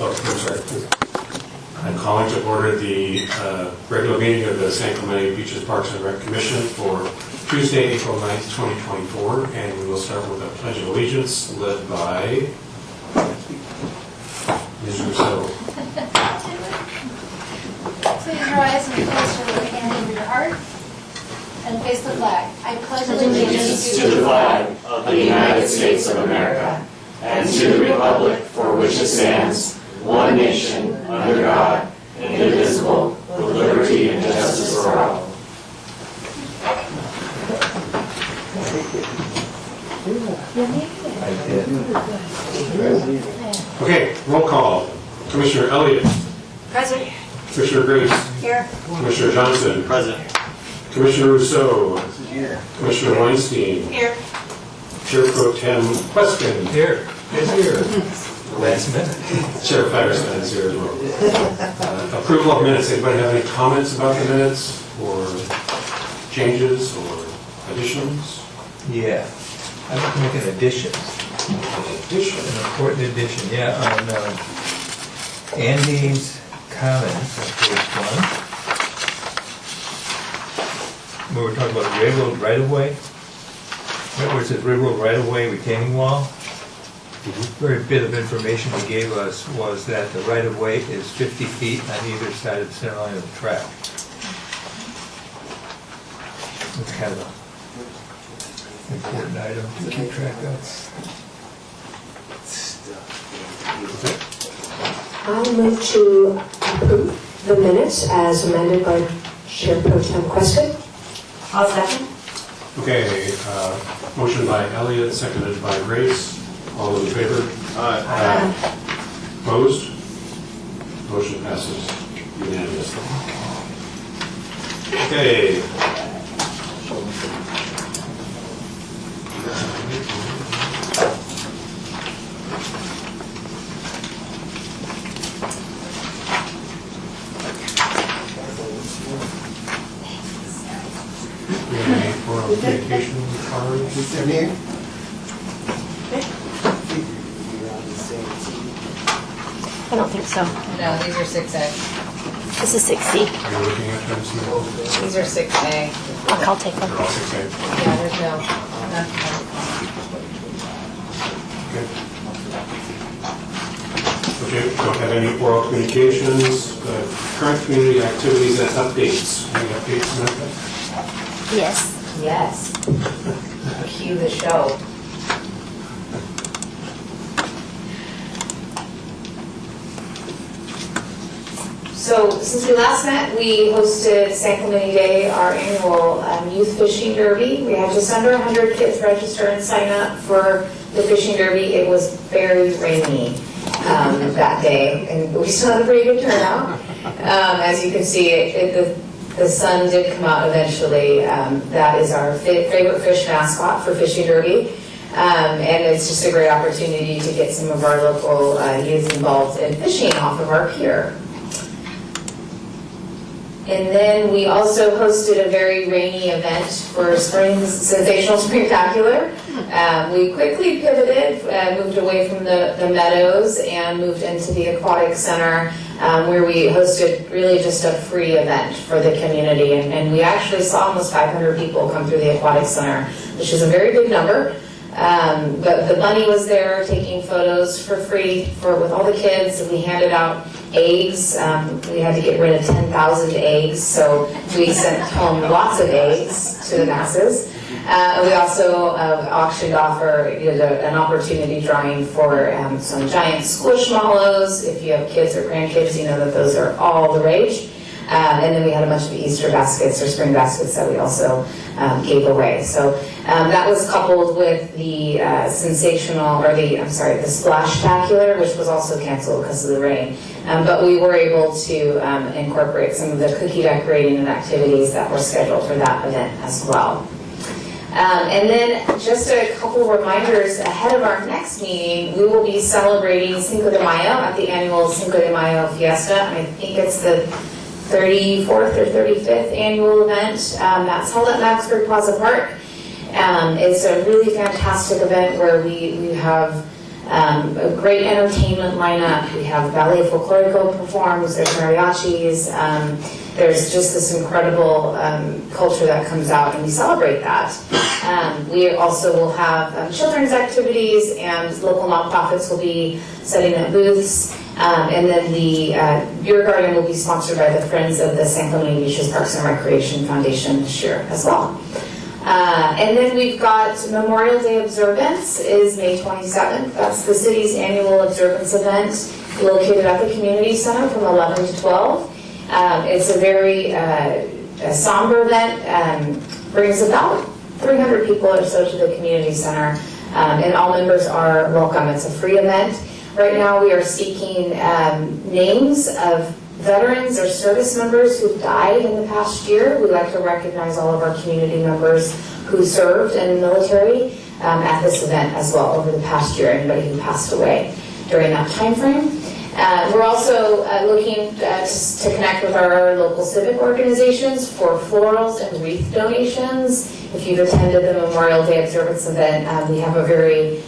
I'm sorry. I'm calling to order the regular meeting of the San Clemente Beaches Parks and Rec Commission for Tuesday, April 9th, 2024, and we will start with a Pledge of Allegiance led by Ms. Rousseau. Please rise and place your right hand over your heart and face the flag. I pledge allegiance to the flag of the United States of America and to the republic for which it stands, one nation, under God, indivisible, with liberty and justice for all. Okay, roll call. Commissioner Elliott. Present. Commissioner Grace. Here. Commissioner Johnson. Present. Commissioner Rousseau. Commissioner Weinstein. Here. Chair Pro Tem Queskin. Here, it's here. Last minute. Chair Firestein is here as well. Approval of minutes. Anybody have any comments about the minutes or changes or additions? Yeah, I'd like to make an addition, Addition. an important addition, yeah, on Andy's comments on page 1. Where we're talking about railroad right-of-way. Where it says railroad right-of-way retaining wall. Very bit of information he gave us was that the right-of-way is 50 feet on either side of the center line of the track. It's kind of an important item to keep track of. I'll move to approve the minutes as amended by Chair Pro Tem Questley. I'll second. Okay, motion by Elliott, seconded by Grace. All those in favor? Aye. Opposed? Motion passes unanimously. Okay. Any oral communication cards? I don't think so. No, these are 6A. This is 6C. Are you looking at them, Samantha? These are 6A. I'll take them. They're all 6A. Yeah, there's no. Okay. Okay, don't have any oral communications. Current community activities and updates. Any updates, Samantha? Yes. Yes. Cue the show. So since we last met, we hosted San Clemente Day, our annual youth fishing derby. We had just under 100 kids register and sign up for the fishing derby. It was very rainy that day, and we still had a pretty good turnout. As you can see, the sun did come out eventually. That is our favorite fish mascot for fishing derby. And it's just a great opportunity to get some of our local youth involved in fishing off of our pier. And then we also hosted a very rainy event for Sensational Springtacular. We quickly pivoted, moved away from the meadows and moved into the aquatic center where we hosted really just a free event for the community. And we actually saw almost 500 people come through the aquatic center, which is a very big number. But the bunny was there taking photos for free with all the kids. We handed out eggs. We had to get rid of 10,000 eggs, so we sent home lots of eggs to the masses. We also auctioned off or did an opportunity drawing for some giant squishmallows. If you have kids or grandkids, you know that those are all the rage. And then we had a bunch of Easter baskets or spring baskets that we also gave away. So that was coupled with the the Splashtacular, which was also canceled because of the rain. But we were able to incorporate some of the cookie decorating and activities that were scheduled for that event as well. And then just a couple reminders ahead of our next meeting, we will be celebrating Cinco de Mayo at the annual Cinco de Mayo Fiesta. I think it's the 34th or 35th annual event. That's held at Maxburg Plaza Park. It's a really fantastic event where we have A great entertainment lineup. We have Ballet Folklorico performs, there's mariachis, there's just this incredible culture that comes out, and we celebrate that. We also will have children's activities, and local nonprofits will be setting up booths. And then the beer garden will be sponsored by the Friends of the San Clemente Beaches Parks and Recreation Foundation this year as well. And then we've got Memorial Day observance is May 27th. That's the city's annual observance event located at the community center from 11 to 12. It's a very somber event, brings about 300 people or so to the community center, and all members are welcome. It's a free event. Right now we are seeking names of veterans or service members who've died in the past year. We like to recognize all of our community members who served in the military at this event as well over the past year, anybody who passed away during that time frame. We're also looking to connect with our local civic organizations for florals and wreath donations. If you've attended the Memorial Day observance event, we have a very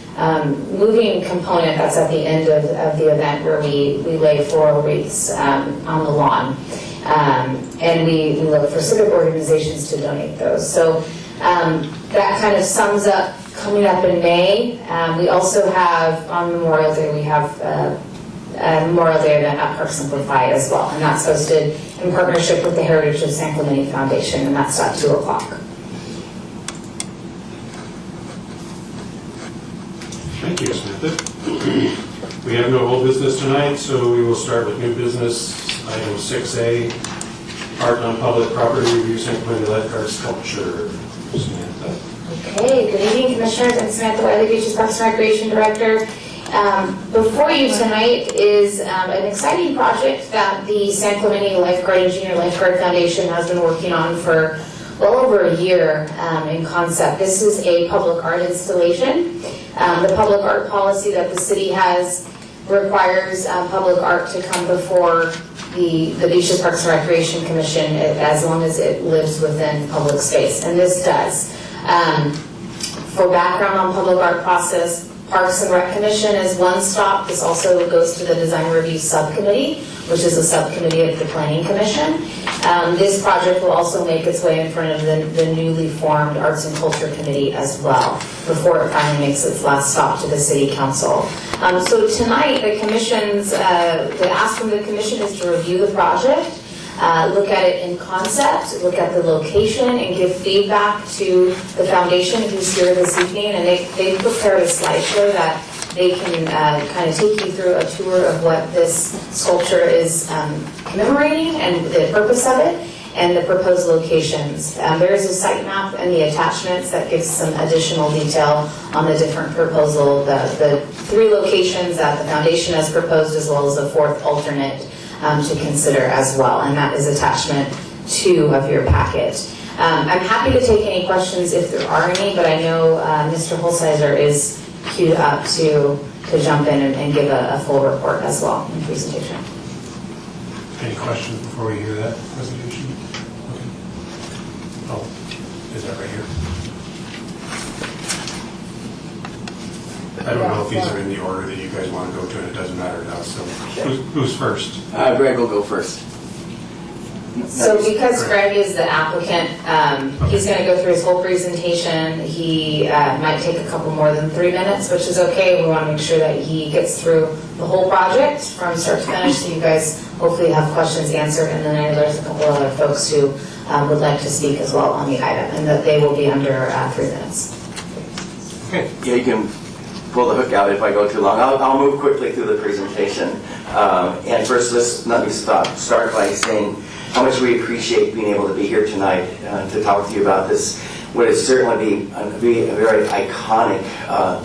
moving component that's at the end of the event where we lay floral wreaths on the lawn. And we look for civic organizations to donate those. So that kind of sums up coming up in May. We also have, on Memorial Day, we have a Memorial Day event at Parks Simplify as well. And that's hosted in partnership with the Heritage of San Clemente Foundation, and that's at 2 o'clock. Thank you, Samantha. We have no old business tonight, so we will start with new business. Item 6A, art on public property review, San Clemente Lifeguard Sculpture. Samantha. Okay, good evening, Commissioners. I'm Samantha Wiley, Beaches Parks and Recreation Director. Before you tonight is an exciting project that the San Clemente Lifeguard and Junior Lifeguard Foundation has been working on for well over a year in concept. This is a public art installation. The public art policy that the city has requires public art to come before the Beaches Parks and Recreation Commission as long as it lives within public space, and this does. For background on public art process, Parks and Rec Commission is one stop. This also goes to the Design Review Subcommittee, which is a subcommittee of the Planning Commission. This project will also make its way in front of the newly formed Arts and Culture Committee as well, before it finally makes its last stop to the City Council. So tonight, the ask from the Commission is to review the project, look at it in concept, look at the location, and give feedback to the foundation who's here this evening. And they've prepared a slideshow that they can kind of take you through a tour of what this sculpture is commemorating and the purpose of it and the proposed locations. There is a site map and the attachments that gives some additional detail on the different proposal, the 3 locations that the foundation has proposed, as well as a 4th alternate to consider as well, and that is attachment 2 of your packet. I'm happy to take any questions if there are any, but I know Mr. Holsizer is queued up to jump in and give a full report as well in presentation. Any questions before we hear that presentation? Okay. Oh, is that right here? I don't know if these are in the order that you guys want to go to, and it doesn't matter now, so who's first? Greg will go first. So because Greg is the applicant, he's going to go through his whole presentation. He might take a couple more than 3 minutes, which is okay. We want to make sure that he gets through the whole project from start to finish, so you guys hopefully have questions answered. And then I know there's a couple other folks who would like to speak as well on the item, and that they will be under 3 minutes. Okay. Yeah, you can pull the hook out if I go too long. I'll move quickly through the presentation. And first, let me start by saying how much we appreciate being able to be here tonight to talk to you about this, what is certainly be a very iconic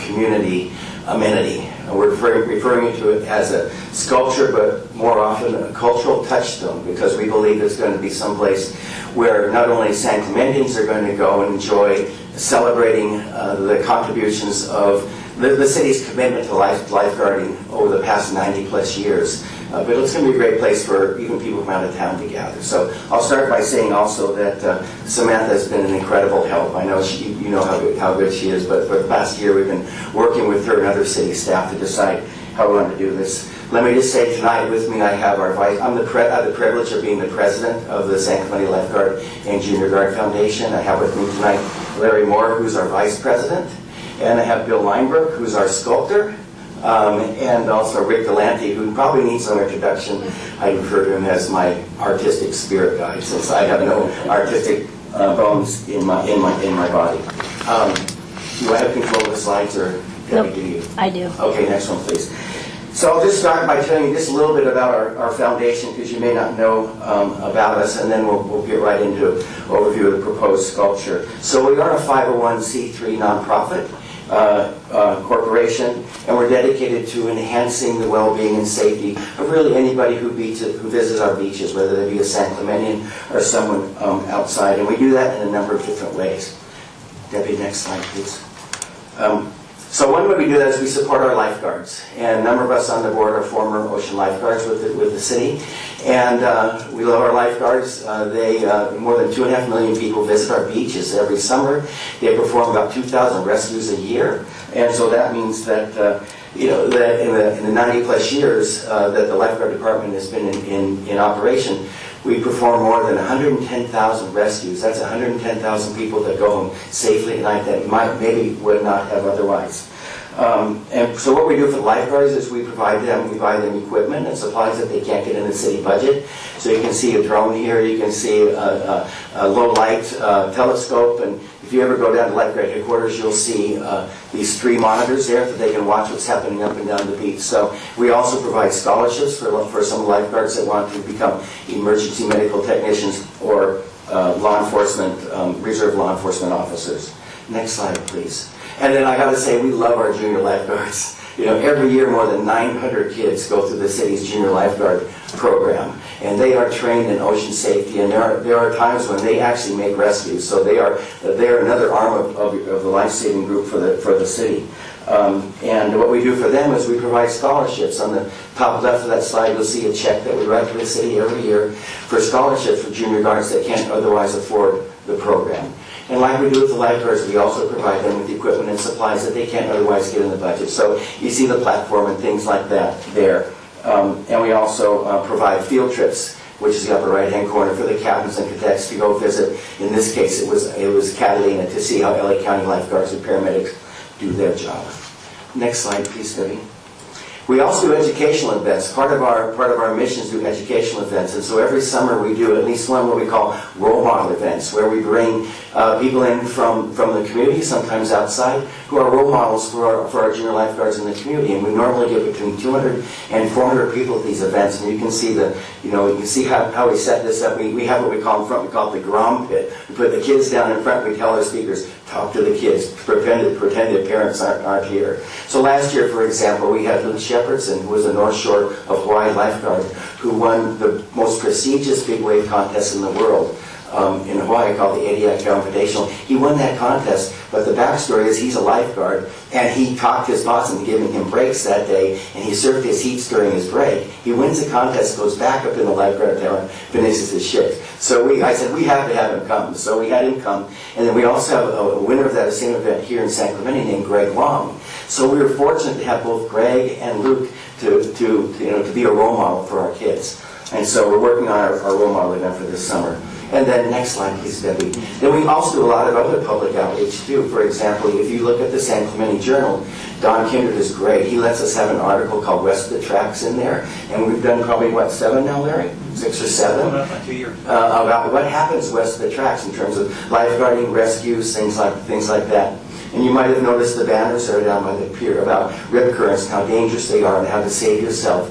community amenity. We're referring to it as a sculpture, but more often a cultural touchstone, because we believe it's going to be someplace where not only San Clementines are going to go and enjoy celebrating the contributions of the city's commitment to lifeguarding over the past 90 plus years, but it's going to be a great place for even people from out of town to gather. So I'll start by saying also that Samantha has been an incredible help. I know you know how good she is, but for the past year we've been working with her and other city staff to decide how we want to do this. Let me just say tonight with me I have our vice. I have the privilege of being the president of the San Clemente Lifeguard and Junior Guard Foundation. I have with me tonight Larry Moore, who's our vice president, and I have Bill Leinbrook, who's our sculptor, and also Rick Delante, who probably needs some introduction. I refer to him as my artistic spirit guide, since I have no artistic bones in my body. Do I have control of the slides, or Nope. do you? I do. Okay, next one, please. So I'll just start by telling you just a little bit about our foundation, because you may not know about us, and then we'll get right into an overview of the proposed sculpture. So we are a 501c3 nonprofit corporation, and we're dedicated to enhancing the well-being and safety of really anybody who visits our beaches, whether they be a San Clementian or someone outside. And we do that in a number of different ways. Debbie, next slide, please. So one way we do that is we support our lifeguards, and a number of us on the board are former ocean lifeguards with the city, and we love our lifeguards. More than 2.5 million people visit our beaches every summer. They perform about 2,000 rescues a year, and so that means that that in the 90-plus years that the lifeguard department has been in operation, we perform more than 110,000 rescues. That's 110,000 people that go home safely at night that maybe would not have otherwise. And so what we do for the lifeguards is we buy them equipment and supplies that they can't get in the city budget. So you can see a drone here, you can see a low light telescope, and if you ever go down to lifeguard headquarters, you'll see these 3 monitors there that they can watch what's happening up and down the beach. So we also provide scholarships for some lifeguards that want to become emergency medical technicians or law enforcement, reserve law enforcement officers. Next slide, please. And then I got to say, we love our junior lifeguards. Every year more than 900 kids go through the city's junior lifeguard program, and they are trained in ocean safety, and there are times when they actually make rescues. So they are another arm of the life-saving group for the city. And what we do for them is we provide scholarships. On the top left of that slide, you'll see a check that we write to the city every year for scholarships for junior guards that can't otherwise afford the program. And like we do with the lifeguards, we also provide them with the equipment and supplies that they can't otherwise get in the budget. So you see the platform and things like that there. And we also provide field trips, which is the upper right-hand corner, for the captains and cadets to go visit. In this case, it was Catalina, to see how LA County lifeguards and paramedics do their job. Next slide, please, Debbie. We also do educational events. Part of our mission is to do educational events, and so every summer we do at least one what we call role model events, where we bring people in from the community, sometimes outside, who are role models for our junior lifeguards in the community. And we normally get between 200 and 400 people at these events, and you can see how we set this up. We have what we call in front, we call it the Grom pit. We put the kids down in front. We tell our speakers, talk to the kids, pretend the parents aren't here. So last year, for example, we had Luke Shepardson, who was a North Shore of Hawaii lifeguard, who won the most prestigious big wave contest in the world in Hawaii, called the Adiac Invitational. He won that contest, but the backstory is he's a lifeguard, and he talked his boss into giving him breaks that day, and he surfed his heats during his break. He wins the contest, goes back up in the lifeguard tower, finishes his shift. So I said, we have to have him come. So we had him come, and then we also have a winner of that same event here in San Clemente named Greg Long. So we were fortunate to have both Greg and Luke to be a role model for our kids. And so we're working on our role model event for this summer. And then next slide, please, Debbie. Then we also do a lot of other public outreach too. For example, if you look at the San Clemente Journal, Don Kindred is great. He lets us have an article called West of the Tracks in there. And we've done probably, 7 now, Larry? 6 or 7? About 2 years. About what happens west of the tracks in terms of lifeguarding, rescues, things like that. And you might have noticed the banners that are down by the pier about rip currents and how dangerous they are and how to save yourself.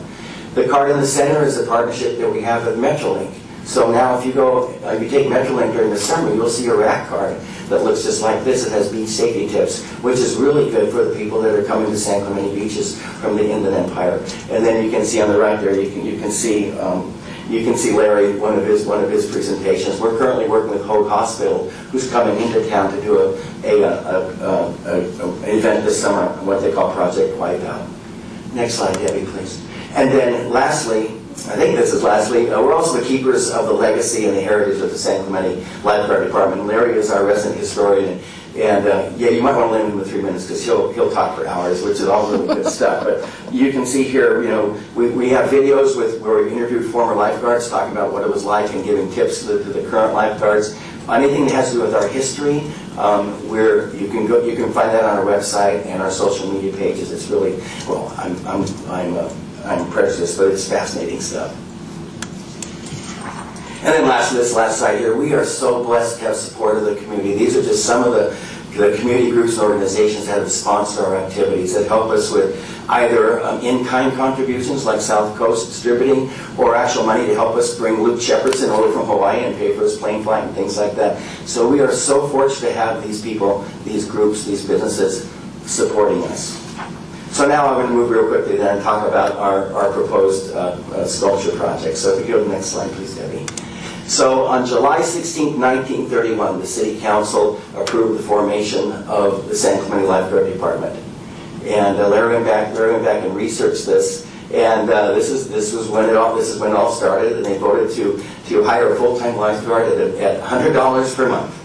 The card in the center is a partnership that we have with Metrolink. So now if you take Metrolink during the summer, you'll see a rack card that looks just like this. It has beach safety tips, which is really good for the people that are coming to San Clemente beaches from the Inland Empire. And then you can see on the right there, you can see Larry, one of his presentations. We're currently working with Hoag Hospital, who's coming into town to do an event this summer, what they call Project Wipeout. Next slide, Debbie, please. And then lastly, I think this is lastly, we're also the keepers of the legacy and the heritage of the San Clemente Lifeguard Department. Larry is our resident historian, and yeah, you might want to limit him to 3 minutes because he'll talk for hours, which is all really good stuff. But you can see here, you know, we have videos where we interviewed former lifeguards talking about what it was like and giving tips to the current lifeguards. Anything that has to do with our history, you can find that on our website and our social media pages. It's really, well, I'm prejudiced, but it's fascinating stuff. And then lastly, this last slide here, we are so blessed to have support of the community. These are just some of the community groups and organizations that have sponsored our activities, that help us with either in-kind contributions like South Coast Distributing, or actual money to help us bring Luke Shepardson over from Hawaii and pay for his plane flight and things like that. So we are so fortunate to have these people, these groups, these businesses supporting us. So now I'm going to move real quickly then and talk about our proposed sculpture project. So if you go to the next slide, please, Debbie. So on July 16, 1931, the City Council approved the formation of the San Clemente Lifeguard Department. And Larry went back and researched this. And this is when it all started. And they voted to hire a full-time lifeguard at $100 per month.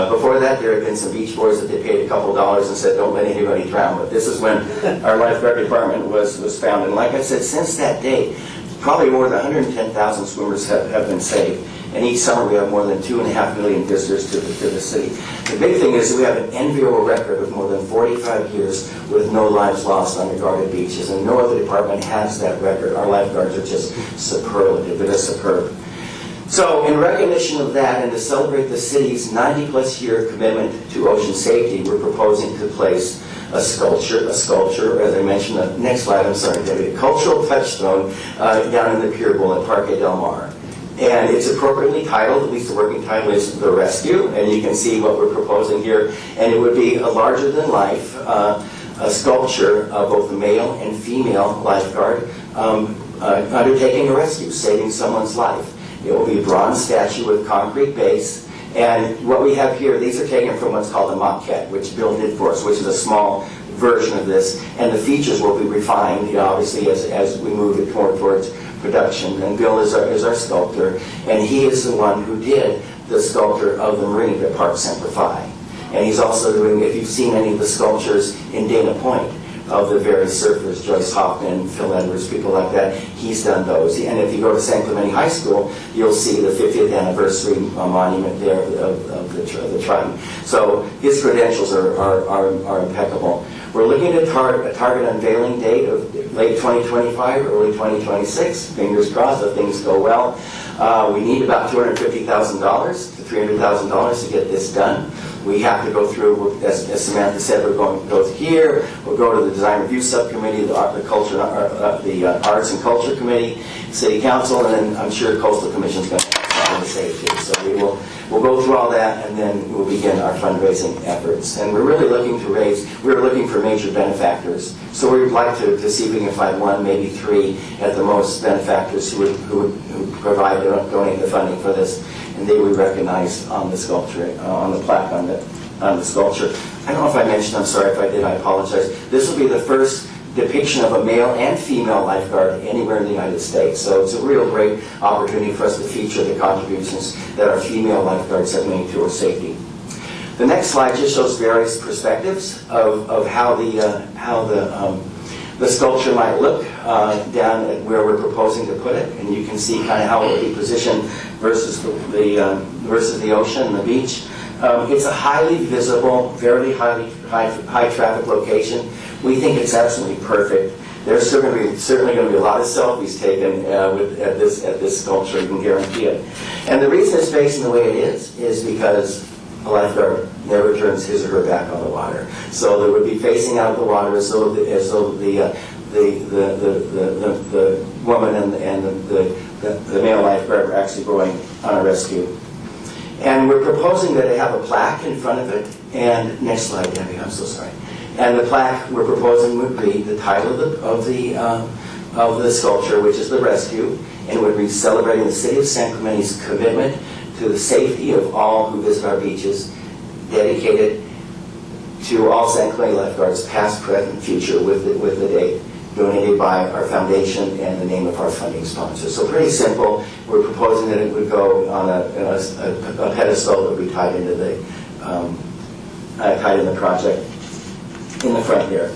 Before that, there had been some beach boys that they paid a couple dollars and said, don't let anybody drown. But this is when our lifeguard department was founded. And like I said, since that day, probably more than 110,000 swimmers have been saved. And each summer we have more than 2.5 million visitors to the city. The big thing is that we have an enviable record of more than 45 years with no lives lost on the guarded beaches. And no other department has that record. Our lifeguards are just superlative. They're just superb. So in recognition of that and to celebrate the city's 90-plus year commitment to ocean safety, we're proposing to place a sculpture, as I mentioned, next slide, I'm sorry, Debbie, a cultural touchstone down in the Pier Bowl at Parque Del Mar. And it's appropriately titled, at least the working title is The Rescue, and you can see what we're proposing here. And it would be a larger-than-life a sculpture of both the male and female lifeguard undertaking a rescue, saving someone's life. It will be a bronze statue with concrete base. And what we have here, these are taken from what's called a maquette, which Bill did for us, which is a small version of this. And the features will be refined, you know, obviously, as we move it towards production. And Bill is our sculptor, and he is the one who did the sculpture of the Marine at Park Semper Fi. And he's also doing, if you've seen any of the sculptures in Dana Point, of the various surfers, Joyce Hoffman, Phil Edwards, people like that, he's done those. And if you go to San Clemente High School, you'll see the 50th anniversary monument there of the Triton. So his credentials are impeccable. We're looking at a target unveiling date of late 2025, early 2026. Fingers crossed if things go well. We need about $250,000 to $300,000 to get this done. We have to go through, as Samantha said, we're going to go here. We'll go to the Design Review Subcommittee, the Arts and Culture Committee, City Council, and then I'm sure Coastal Commission's going to have something to say too. So we'll go through all that, and then we'll begin our fundraising efforts. And we're really looking to we're looking for major benefactors. So we'd like to see if we can find one, maybe three at the most benefactors who would provide, donate the funding for this. And they would recognize on the sculpture, on the plaque on the sculpture. I don't know if I mentioned, I'm sorry if I did, I apologize. This will be the first depiction of a male and female lifeguard anywhere in the United States. So it's a real great opportunity for us to feature the contributions that our female lifeguards have made to our safety. The next slide just shows various perspectives of how the sculpture might look down at where we're proposing to put it, and you can see kind of how it will be positioned versus the ocean and the beach. It's a highly visible, very high traffic location. We think it's absolutely perfect. There's certainly going to be a lot of selfies taken at this sculpture, you can guarantee it. And the reason it's facing the way it is because a lifeguard never turns his or her back on the water. So they would be facing out the water as though the woman and the male lifeguard were actually going on a rescue. And we're proposing that they have a plaque in front of it. And next slide, Debbie, I'm so sorry. And the plaque we're proposing would read the title of the sculpture, which is The Rescue, and would read celebrating the City of San Clemente's commitment to the safety of all who visit our beaches, dedicated to all San Clemente lifeguards, past, present, future, with the date. donated by our foundation and the name of our funding sponsor. So pretty simple. We're proposing that it would go on a pedestal that would be tied into the tied in the project in the front here.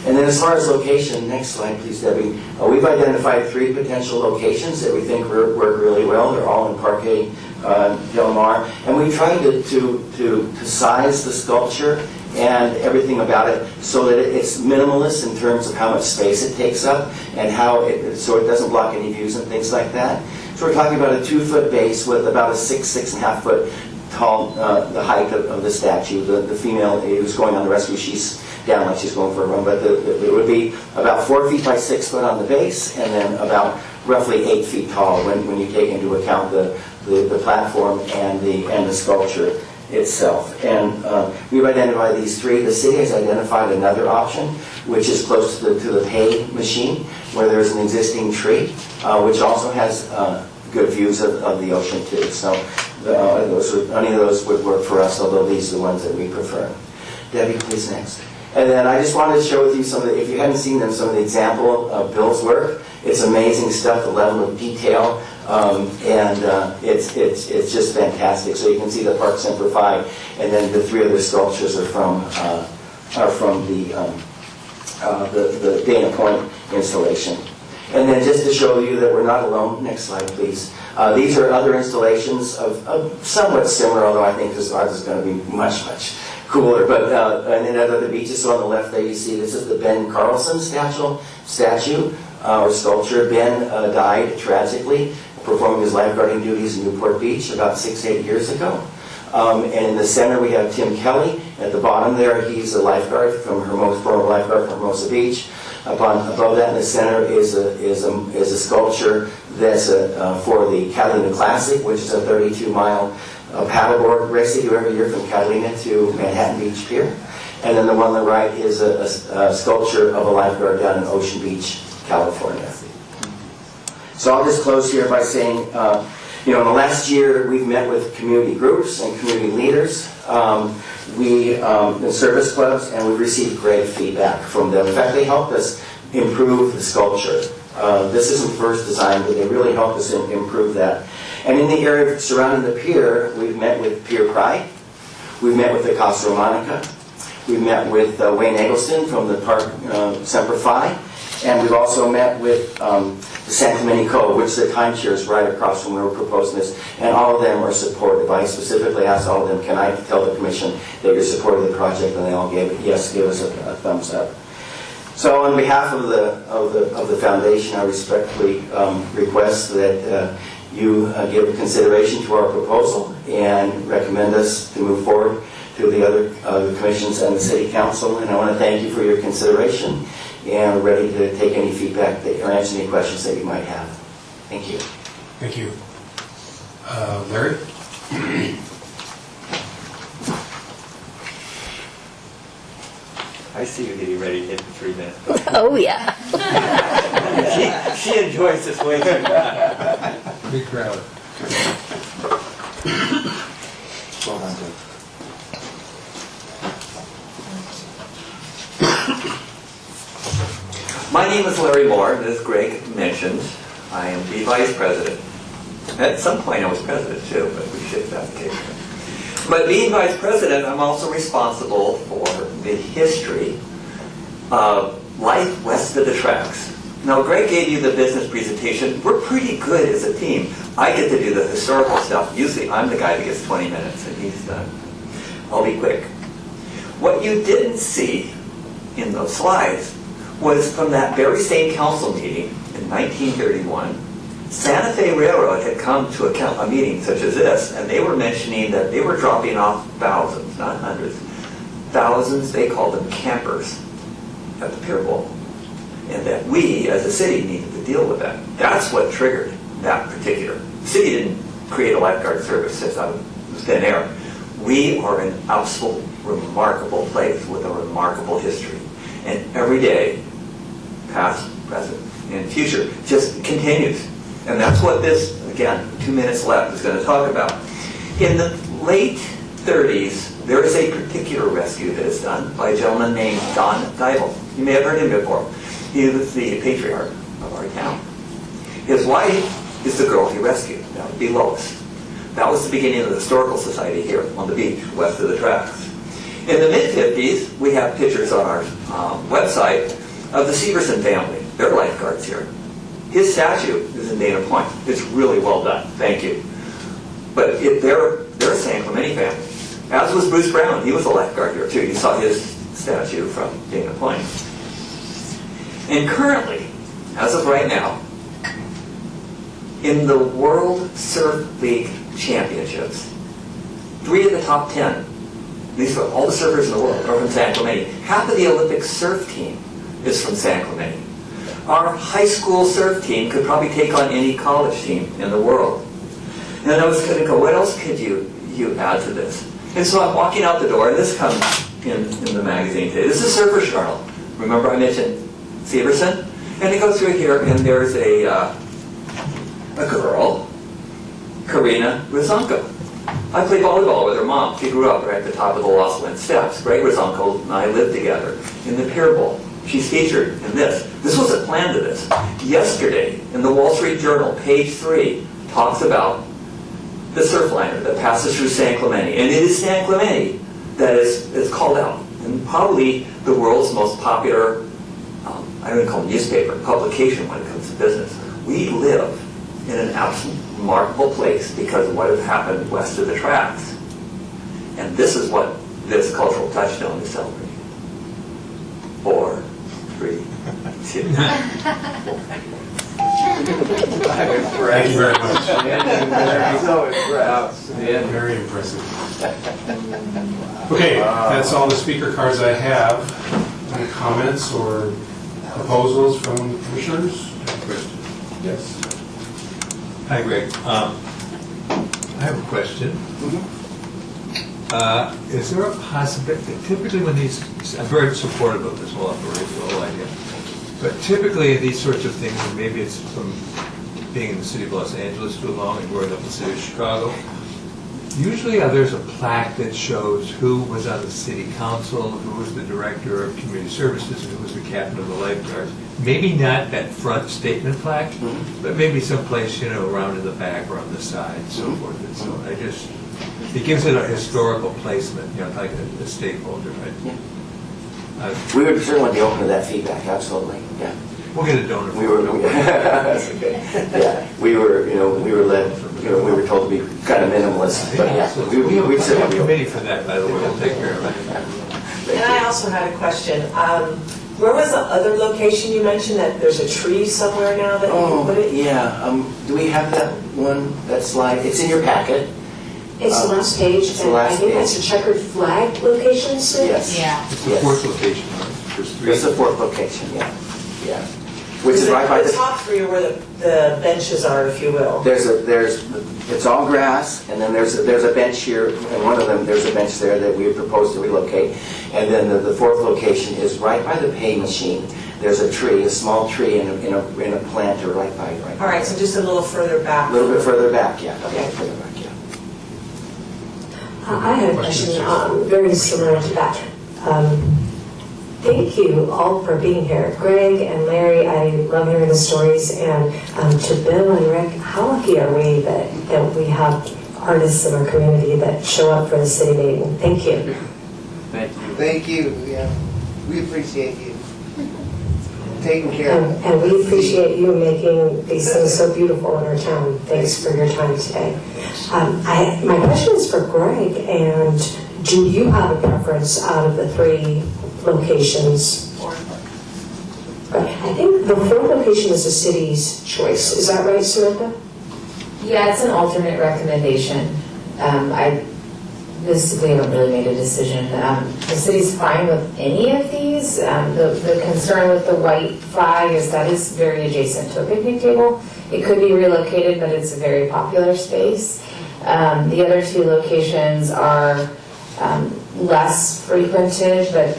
And then as far as location, next slide please, Debbie. We've identified 3 potential locations that we think work really well. They're all in Parque Del Mar. And we tried to size the sculpture and everything about it so that it's minimalist in terms of how much space it takes up and so it doesn't block any views and things like that. So we're talking about a 2-foot base with about a 6.5 foot tall, the height of the statue. The female who's going on the rescue, she's down like she's going for a run, but it would be about 4 feet by 6 foot on the base, and then about roughly 8 feet tall when you take into account the platform and the sculpture itself. And we've identified these 3. The city has identified another option, which is close to the pay machine, where there's an existing tree, which also has good views of the ocean too. So any of those would work for us, although these are the ones that we prefer. Debbie, please, next. And then I just wanted to share with you some of the, if you hadn't seen them, some of the example of Bill's work. It's amazing stuff, the level of detail, it's just fantastic. So you can see the Park Semper Fi, and then the 3 other sculptures are from the Dana Point installation. And then just to show you that we're not alone, next slide please. These are other installations of somewhat similar, although I think ours is going to be much, much cooler. But and then at the beaches, so on the left there you see this is the Ben Carlson statue or sculpture. Ben died tragically performing his lifeguarding duties in Newport Beach about 6-8 years ago. And in the center we have Tim Kelly. At the bottom there, he's a lifeguard from former lifeguard from Hermosa Beach. Above that in the center is a sculpture that's for the Catalina Classic, which is a 32-mile paddleboard race they do every year from Catalina to Manhattan Beach Pier. And then the one on the right is a sculpture of a lifeguard down in Ocean Beach, California. So I'll just close here by saying, in the last year we've met with community groups and community leaders, in service clubs, and we've received great feedback from them. In fact, they helped us improve the sculpture. This isn't first design, but they really helped us improve that. And in the area surrounding the pier, we've met with Pier Pride, we've met with the Casa Romanica, we've met with Wayne Eggleston from the Park Semper Fi, and we've also met with the San Clemente Cove, which the timeshare is right across from where we're proposing this, and all of them are supportive. I specifically asked all of them, can I tell the commission that you're supporting the project, and they all gave us a thumbs up. So on behalf of the foundation, I respectfully request that you give consideration to our proposal and recommend us to move forward to the other commissions and the city council. And I want to thank you for your consideration, and we're ready to take any feedback or answer any questions that you might have. Thank you. Thank you. Larry? I see you getting ready to hit the 3 minutes. Oh, yeah. She enjoys this way too much. Big crowd. Well done, Jim. My name is Larry Moore, and as Greg mentioned, I am the vice president. At some point I was president too, but we shifted that occasionally. But being vice president, I'm also responsible for the history of life west of the tracks. Now, Greg gave you the business presentation. We're pretty good as a team. I get to do the historical stuff. Usually I'm the guy that gets 20 minutes, and he's done. I'll be quick. What you didn't see in those slides was from that very same council meeting in 1931, Santa Fe Railroad had come to a meeting such as this, and they were mentioning that they were dropping off thousands, not hundreds, thousands, they called them campers, at the Pier Bowl, and that we, as a city, needed to deal with that. That's what triggered that particular. The city didn't create a lifeguard service just out of thin air. We are an absolute remarkable place with a remarkable history, and every day, past, present, and future, just continues. And that's what this, again, 2 minutes left, is going to talk about. In the late 30s, there is a particular rescue that is done by a gentleman named Don Dybel. You may have heard him before. He was the patriarch of our town. His wife is the girl he rescued. That would be Lois. That was the beginning of the Historical Society here on the beach, west of the tracks. In the mid-50s, we have pictures on our website of the Severson family. They're lifeguards here. His statue is in Dana Point. It's really well done. Thank you. But they're a San Clemente family. As was Bruce Brown. He was a lifeguard here too. You saw his statue from Dana Point. And currently, as of right now, in the World Surf League Championships, 3 of the top 10, these are all the surfers in the world, are from San Clemente. Half of the Olympic surf team is from San Clemente. Our high school surf team could probably take on any college team in the world. And I was going to go, what else could you add to this? And so I'm walking out the door, and this comes in the magazine today. This is Surfer's Journal. Remember I mentioned Severson? And it goes through here, and there's a girl, Karina Rizonko. I played volleyball with her mom. She grew up right at the top of the Lost Wind Steps. Greg Rizonko and I lived together in the Pier Bowl. She's featured in this. This wasn't planned to this. Yesterday, in the Wall Street Journal, page 3, talks about the surfliner that passes through San Clemente. And it is San Clemente that is called out. And probably the world's most popular, I don't even call it newspaper, publication when it comes to business. We live in an absolutely remarkable place because of what has happened west of the tracks. And this is what this cultural touchstone is celebrating. 4, 3, 2. Thank you very much. Very impressive. Okay, that's all the speaker cards I have. Any comments or proposals from commissioners? Yes. Hi, Greg. I have a question. Is there a possibility, typically when these, I'm very supportive of this whole operation, the whole idea, but typically these sorts of things, and maybe it's from being in the city of Los Angeles too long and growing up in the city of Chicago, usually there's a plaque that shows who was on the city council, who was the director of community services, and who was the captain of the lifeguards. Maybe not that front statement plaque, but maybe someplace, around in the back or on the side, and so forth. And so it gives it a historical placement, like a stakeholder, right? Yeah. We would certainly be open to that feedback, absolutely, yeah. We'll get a donor. We were, that's okay. Yeah, we were led, we were told to be kind of minimalist, but yeah, We have we'd a certainly be open. committee for that, by the way, we'll take care of it. And I also had a question. Where was the other location you mentioned that there's a tree somewhere now that you can put it? Yeah, do we have that one, that slide? It's in your packet. It's the last page, It's the and I last think page. that's a checkered flag location, Sid? Yes. Yeah. It's the Yes. fourth location, right? There's 3. It's the fourth location, yeah, yeah. Which is right by The the, top 3 are where the benches are, if you will. it's all grass, and then there's a bench here, and one of them, there's a bench there that we propose to relocate. And then the fourth location is right by the pay machine. There's a tree, a small tree in a planter right by. All right, so just a little further back. A little bit further back, yeah. Okay. Further back, yeah. I had a question very similar to that. Thank you all for being here. Greg and Larry, I love hearing the stories. And to Bill and Rick, how lucky are we that we have artists in our community that show up for the city meeting? Thank you. Thank you. Thank you, yeah. We appreciate you taking care of it. And we appreciate you making these things so beautiful in our town. Thanks for your time today. My question is for Greg, and do you have a preference out of the 3 locations? I think the 4th location is the city's choice. Is that right, Samantha? Yeah, it's an alternate recommendation. We haven't really made a decision. The city's fine with any of these. The concern with the white flag is that is very adjacent to a picnic table. It could be relocated, but it's a very popular space. The other 2 locations are less frequented, but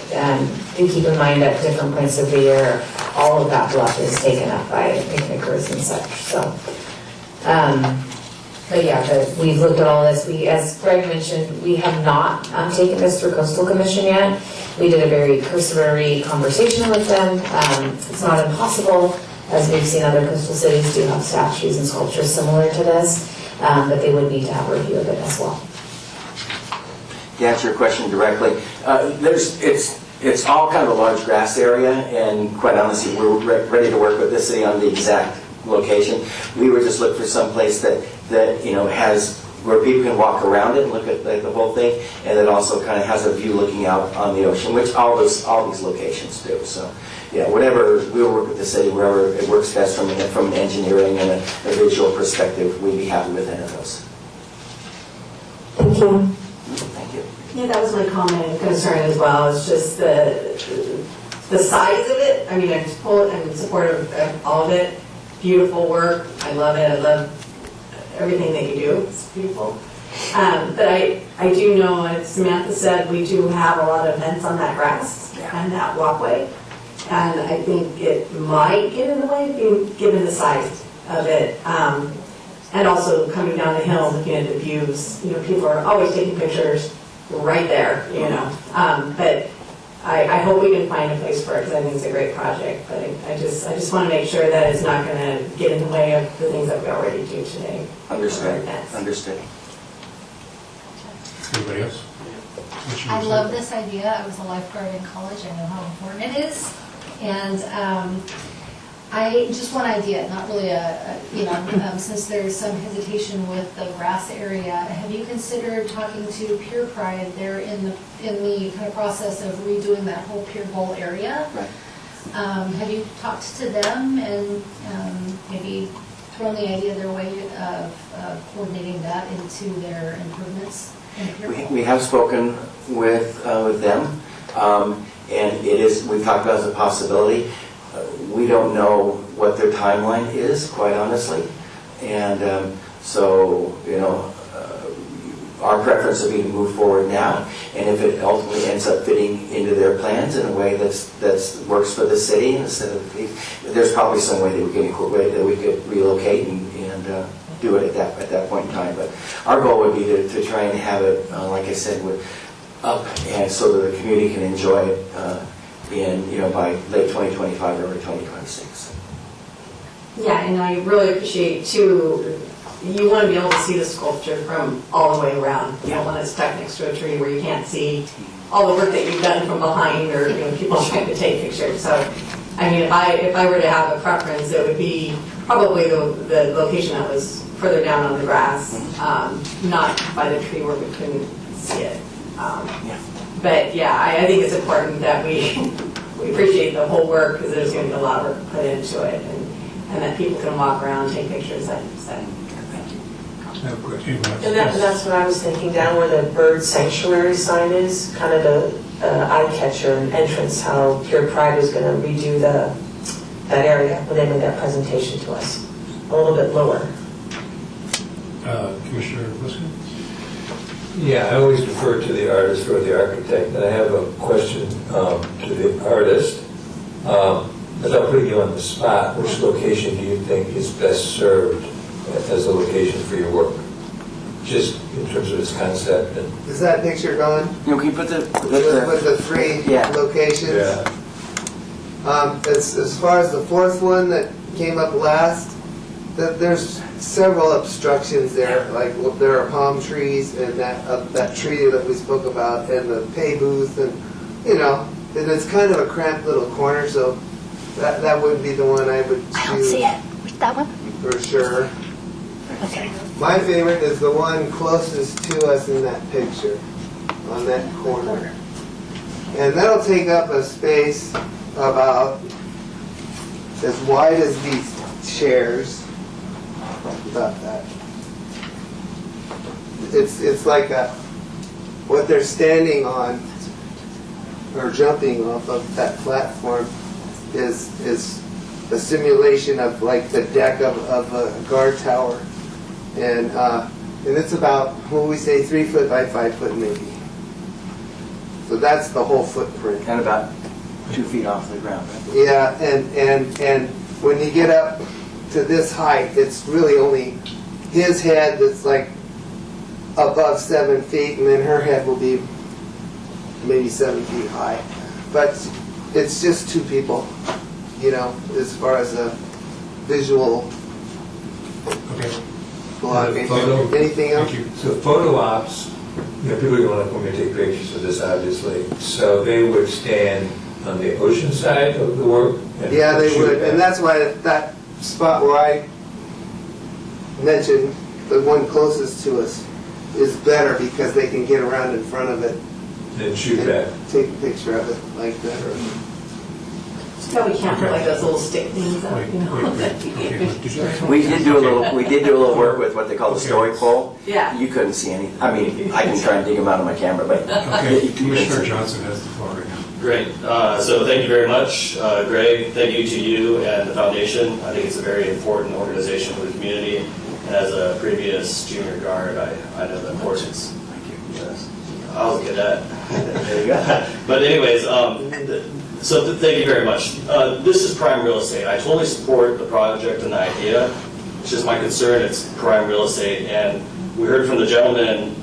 do keep in mind at different points of the year, all of that bluff is taken up by picnickers and such. So. But yeah, we've looked at all this. As Greg mentioned, we have not taken this through Coastal Commission yet. We did a very cursory conversation with them. It's not impossible, as we've seen other coastal cities do have statues and sculptures similar to this, but they would need to have a review of it as well. To answer your question directly, it's all kind of a large grass area, and quite honestly, we're ready to work with the city on the exact location. We would just look for some place that has, where people can walk around it and look at the whole thing, and it also kind of has a view looking out on the ocean, which all these locations do. So, yeah, whatever, we'll work with the city, wherever it works best from an engineering and a visual perspective, we'd be happy with any of those. Thank you. Thank you. Yeah, that was my comment and concern as well. It's just the size of it. I mean, I'm supportive of all of it. Beautiful work. I love it. I love everything that you do. It's beautiful. But I do know, as Samantha said, we do have a lot of events on that grass and that walkway. And I think it might get in the way, given the size of it. And also coming down the hill, looking at the views. People are always taking pictures right there, but I hope we can find a place for it, because I think it's a great project. But I just want to make sure that it's not going to get in the way of the things that we already do today. Understood. Understood. Anybody else? I love this idea. I was a lifeguard in college. I know how important it is. And just one idea, not really since there's some hesitation with the grass area, have you considered talking to Pier Pride? They're in the kind of process of redoing that whole Pier Bowl area. Right. Have you talked to them and maybe thrown the idea their way of coordinating that into their improvements in Pier Bowl? We have spoken with them, and we've talked about it as a possibility. We don't know what their timeline is, quite honestly, and so our preference would be to move forward now. And if it ultimately ends up fitting into their plans in a way that works for the city, instead of there's probably some way that we could relocate and do it at that point in time. But our goal would be to try and have it, like I said, up, and so that the community can enjoy it by late 2025 or early 2026. Yeah, and I really appreciate too, you want to be able to see the sculpture from all the way around. You don't want it stuck next to a tree where you can't see all the work that you've done from behind, or people trying to take pictures. So, I mean, if I were to have a preference, it would be probably the location that was further down on the grass, not by the tree where we couldn't see it. But yeah, I think it's important that we appreciate the whole work, because there's going to be a lot of work put into it, and that people can walk around, take pictures, like you said. I have a question. And that's what I was thinking, down where the bird sanctuary sign is, kind of the eye catcher and entrance, how Pure Pride was going to redo that area when they made that presentation to us, a little bit lower. Commissioner Bliska? Yeah, I always defer to the artist or the architect, and I have a question to the artist. Without putting you on the spot, which location do you think is best served as a location for your work? Just in terms of its concept and... Is that picture going? Can you put the With the three locations? Yeah. As far as the fourth one that came up last, there's several obstructions there. Like there are palm trees and that tree that we spoke about, and the pay booth, and and it's kind of a cramped little corner. So that wouldn't be the one I would choose. I don't see it. That one? For sure. Okay. My favorite is the one closest to us in that picture, on that corner. And that'll take up a space about as wide as these chairs. About that. It's like what they're standing on or jumping off of that platform is a simulation of like the deck of a guard tower, and it's about, what we say, 3 foot by 5 foot maybe. So that's the whole footprint. And about 2 feet off the ground, right? Yeah, and when you get up to this height, it's really only his head that's like above 7 feet, and then her head will be maybe 7 feet high. But it's just two people, you know, as far as a visual Okay, blocking. Photo. Anything else? thank you. So photo ops, you know, people are going to come and take pictures of this, obviously. So they would stand on the ocean side of the work? And Yeah, they shoot would, that. and that's why that spot where I mentioned, the one closest to us, is better because they can get around in front of it Then shoot and back. take a picture of it like that. So we can't put like those little stick things up, Wait, you know? okay. Did you guys- We did do a little work with what they call the story pole. Yeah. You couldn't see any, I mean, I can try and dig them out of my camera, but Okay, you couldn't Commissioner see. Johnson has the floor right now. Great. So thank you very much, Greg. Thank you to you and the foundation. I think it's a very important organization for the community. And as a previous junior guard, I know the importance. Thank you. Yes. I was a cadet. There you go. But anyways, so thank you very much. This is prime real estate. I totally support the project and the idea. It's just my concern, it's prime real estate. And we heard from the gentleman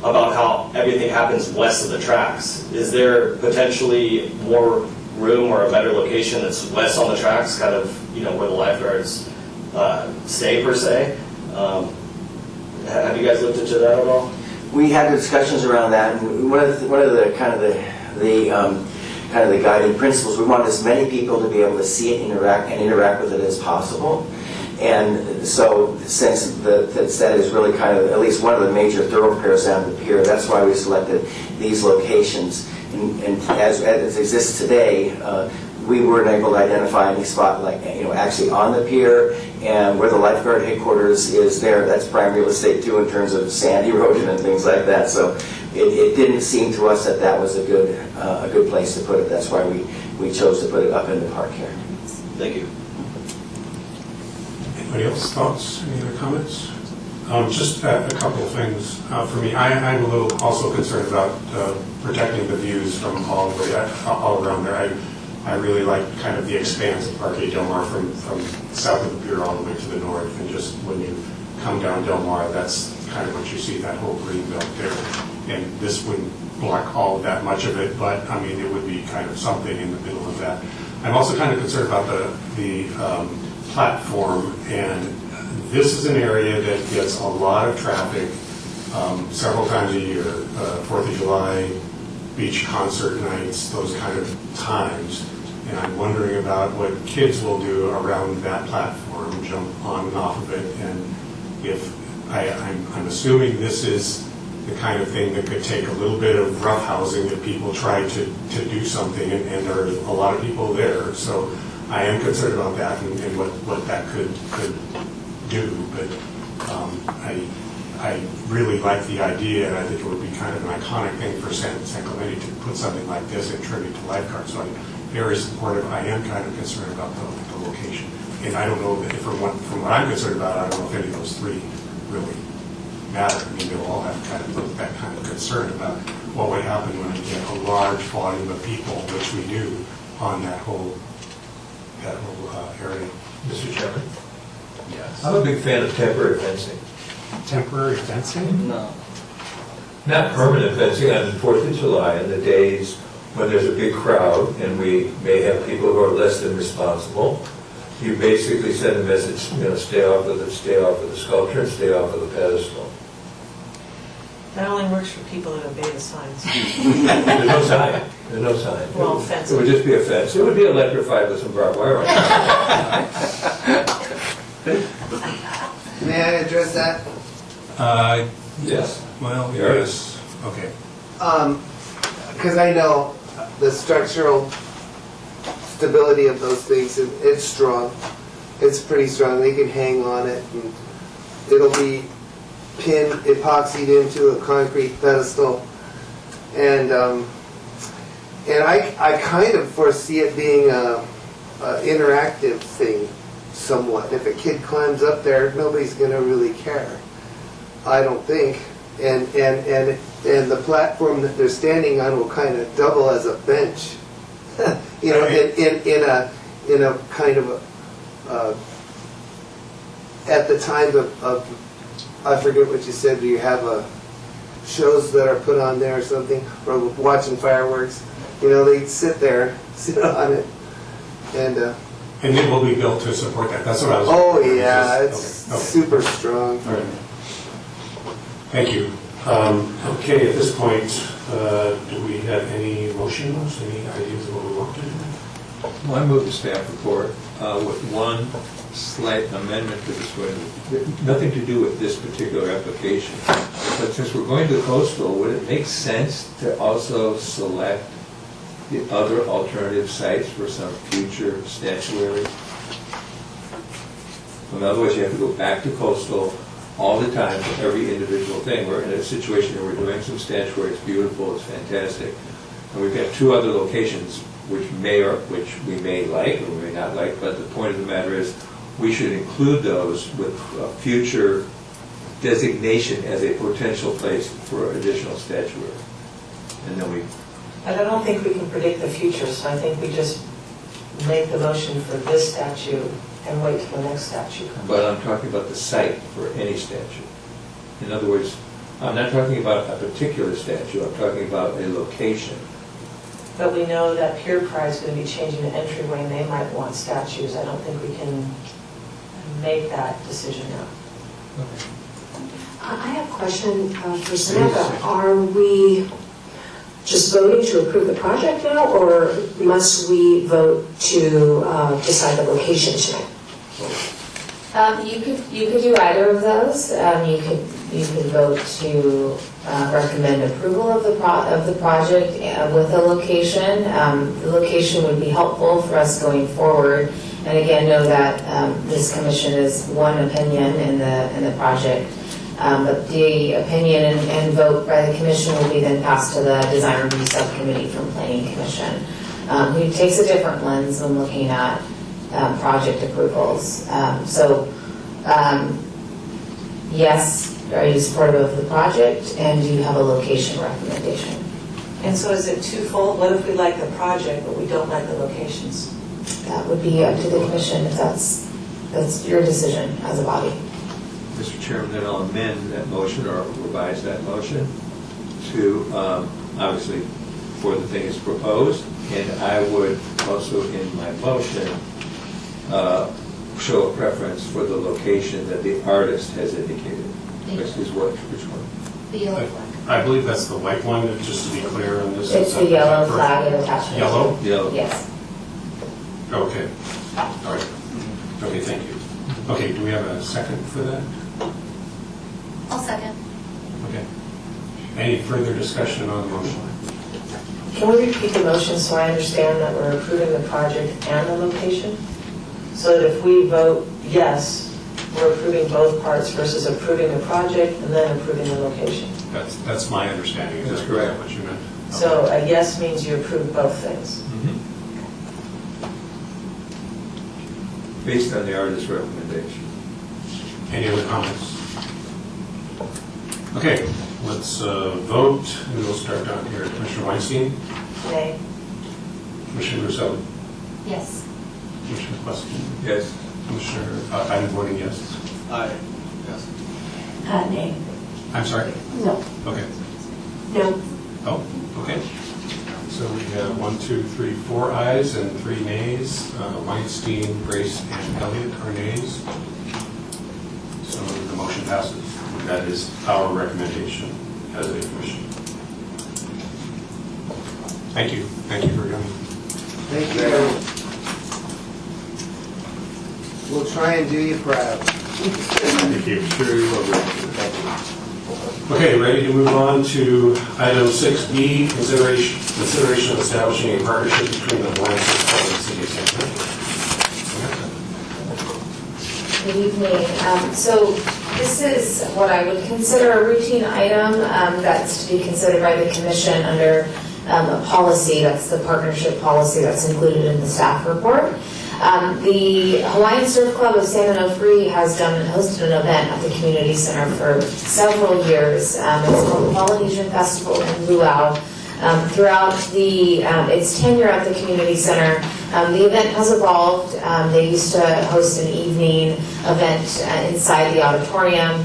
about how everything happens west of the tracks. Is there potentially more room or a better location that's west on the tracks, kind of, you know, where the lifeguards stay per se? Have you guys looked into that at all? We had discussions around that, and one of the kind of the guiding principles, we wanted as many people to be able to see it, interact with it as possible. And so, since that is really kind of at least one of the major thoroughfares down the pier, that's why we selected these locations. And as it exists today, we weren't able to identify any spot like, you know, actually on the pier, and where the lifeguard headquarters is there. That's prime real estate too, in terms of sand erosion and things like that. So it didn't seem to us that that was a good place to put it. That's why we chose to put it up in the park here. Thank you. Anybody else, thoughts, any other comments? Just a couple of things. For me, I'm a little also concerned about protecting the views from all the way, all around there. I really like kind of the expanse of Parque Del Mar from south of the pier all the way to the north, and just when you come down Del Mar, that's kind of what you see, that whole green belt there. And this wouldn't block all of that much of it, but I mean, it would be kind of something in the middle of that. I'm also kind of concerned about the platform, and this is an area that gets a lot of traffic several times a year, 4th of July, beach concert nights, those kind of times. And I'm wondering about what kids will do around that platform, jump on and off of it. And if I'm assuming this is the kind of thing that could take a little bit of roughhousing if people try to do something, and there are a lot of people there. So I am concerned about that and what that could do. But I really like the idea, and I think it would be kind of an iconic thing for San Clemente to put something like this in tribute to lifeguards. So I'm very supportive. I am kind of concerned about the location. And I don't know if from what I'm concerned about, I don't know if any of those three really matter. I mean, they'll all have kind of that kind of concern about what would happen when we get a large volume of people, which we do, on that whole area. Mr. Chairman? Yes. I'm a big fan of temporary fencing. Temporary fencing? No. Not permanent fencing on the 4th of July, on the days when there's a big crowd and we may have people who are less than responsible. You basically send a message, you know, stay off of the sculpture and stay off of the pedestal. That only works for people that obey the signs. There's no sign. There's no sign. Well, It fencing. would just be a fence. It would be electrified with some barbed wire on it. May I address that? Yes. Well, Sure. yes. Okay. Because I know the structural stability of those things, it's strong. It's pretty strong. They can hang on it, and it'll be pinned, epoxied into a concrete pedestal. And I kind of foresee it being a interactive thing somewhat. If a kid climbs up there, nobody's going to really care, I don't think. And the platform that they're standing on will kind of double as a bench, you know, in a kind of a, at the time of I forget what you said. Do you have a shows that are put on there or something, or watching fireworks, you know, they sit there, sit on it, and, And it will be built to support that, that's what I was. oh yeah, it's Okay. super strong. All right. Thank you. Okay, at this point, do we have any motions, any ideas of what we want to do? Well, I move the staff report with one slight amendment to this one, nothing to do with this particular application. But since we're going to coastal, would it make sense to also select the other alternative sites for some future statuary? In other words, you have to go back to coastal all the time for every individual thing. We're in a situation where we're doing some statuary, it's beautiful, it's fantastic. And we've got two other locations which we may like or we may not like, but the point of the matter is we should include those with a future designation as a potential place for additional statuary. And then we, But I don't think we can predict the future, so I think we just make the motion for this statute and wait till the next statute comes. but I'm talking about the site for any statute. In other words, I'm not talking about a particular statute, I'm talking about a location. But we know that Pier Pride is going to be changing the entryway, and they might want statues. I don't think we can make that decision now. I have a question for Samantha. Are we just voting to approve the project now, or must we vote to decide the location tonight? You could do either of those. You could vote to recommend approval of the project with a location. The location would be helpful for us going forward. And again, know that this commission is one opinion in the project. But the opinion and vote by the commission will be then passed to the design review subcommittee from Planning Commission, who takes a different lens when looking at project approvals. Yes, are you supportive of the project, and do you have a location recommendation? And so is it twofold? What if we like the project, but we don't like the locations? That would be up to the commission if that's your decision as a body. Mr. Chairman, then I'll amend that motion or revise that motion to, obviously, for the thing is proposed, and I would also in my motion show a preference for the location that the artist has indicated. Which one? The yellow flag. I believe that's the white one, just to be clear on this. It's the yellow flag attachment. Yellow? Yellow. Yes. Okay, all right. Okay, thank you. Okay, do we have a second for that? I'll second. Okay. Any further discussion on the motion? Can we repeat the motion so I understand that we're approving the project and the location? So that if we vote yes, we're approving both parts versus approving the project and then approving the location. That's my understanding. Is That's that correct. what you meant? So a yes means you approve both things. Based on the artist's recommendation. Any other comments? Okay, let's vote, and we'll start down here. Commissioner Weinstein? Nay. Commissioner Rousseau? Yes. Commissioner Weston? Yes. Commissioner, I'm voting yes. Aye. Yes. Nay. I'm sorry? No. Okay. No. Oh, okay. So we have 1, 2, 3, 4 ayes and 3 nays. Weinstein, Grace, and Elliott are nays. So the motion passes. That is our recommendation as a commission. Thank you. Thank you for coming. Thank you. We'll try and do you proud. Thank you. Sure you will. Thank you. Okay, ready to move on to item 6B, consideration of establishing a partnership between the Hawaiian Surf Club and the City of San Clemente. Good evening. So this is what I would consider a routine item that's to be considered by the commission under a policy. That's the partnership policy that's included in the staff report. The Hawaiian Surf Club of San Onofre has hosted an event at the community center for several years. It's called the Polynesian Festival in Luau. Throughout its tenure at the community center, The event has evolved. They used to host an evening event inside the auditorium.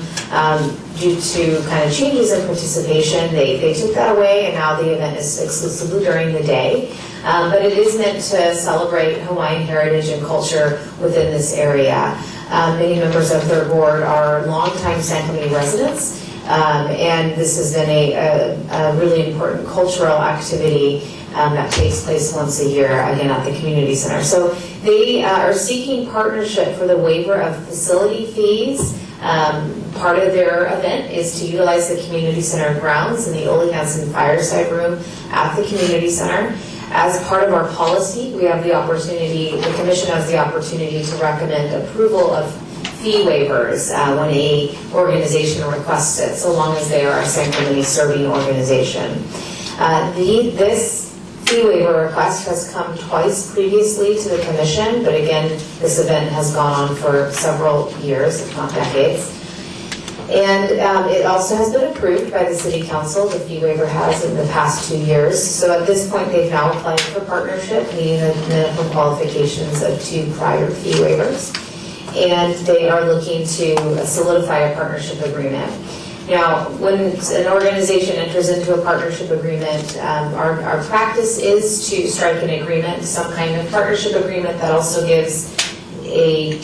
Due to kind of changes in participation, they took that away, and now the event is exclusively during the day. But it is meant to celebrate Hawaiian heritage and culture within this area. Many members of their board are longtime San Clemente residents, and this has been a really important cultural activity that takes place once a year, again, at the community center. So they are seeking partnership for the waiver of facility fees. Part of their event is to utilize the community center grounds in the Ole Hansen Fireside Room at the community center. As part of our policy, we have the opportunity, the commission has the opportunity to recommend approval of fee waivers when a organization requests it, so long as they are a San Clemente serving organization. This fee waiver request has come twice previously to the commission, but again, this event has gone on for several years, if not decades. And it also has been approved by the city council. The fee waiver has in the past 2 years. So at this point, they've now applied for partnership, meeting the minimum qualifications of 2 prior fee waivers. And they are looking to solidify a partnership agreement. Now, when an organization enters into a partnership agreement, our practice is to strike an agreement, some kind of partnership agreement that also gives a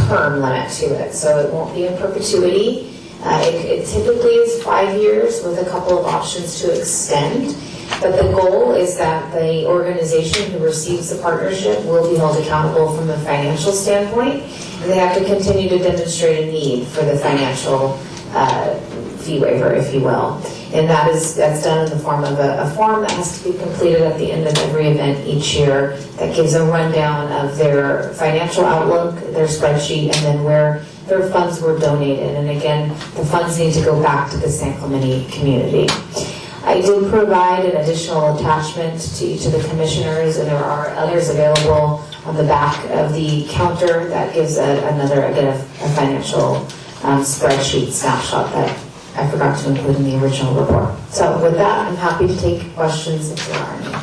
term limit to it. So it won't be in perpetuity. It typically is 5 years with a couple of options to extend. But the goal is that the organization who receives the partnership will be held accountable from a financial standpoint. And they have to continue to demonstrate a need for the financial fee waiver, if you will. And that's done in the form of a form that has to be completed at the end of every event each year that gives a rundown of their financial outlook, their spreadsheet, and then where their funds were donated. And again, the funds need to go back to the San Clemente community. I did provide an additional attachment to each of the commissioners, and there are others available on the back of the counter that gives another, again, a financial spreadsheet snapshot that I forgot to include in the original report. So with that, I'm happy to take questions if there are any.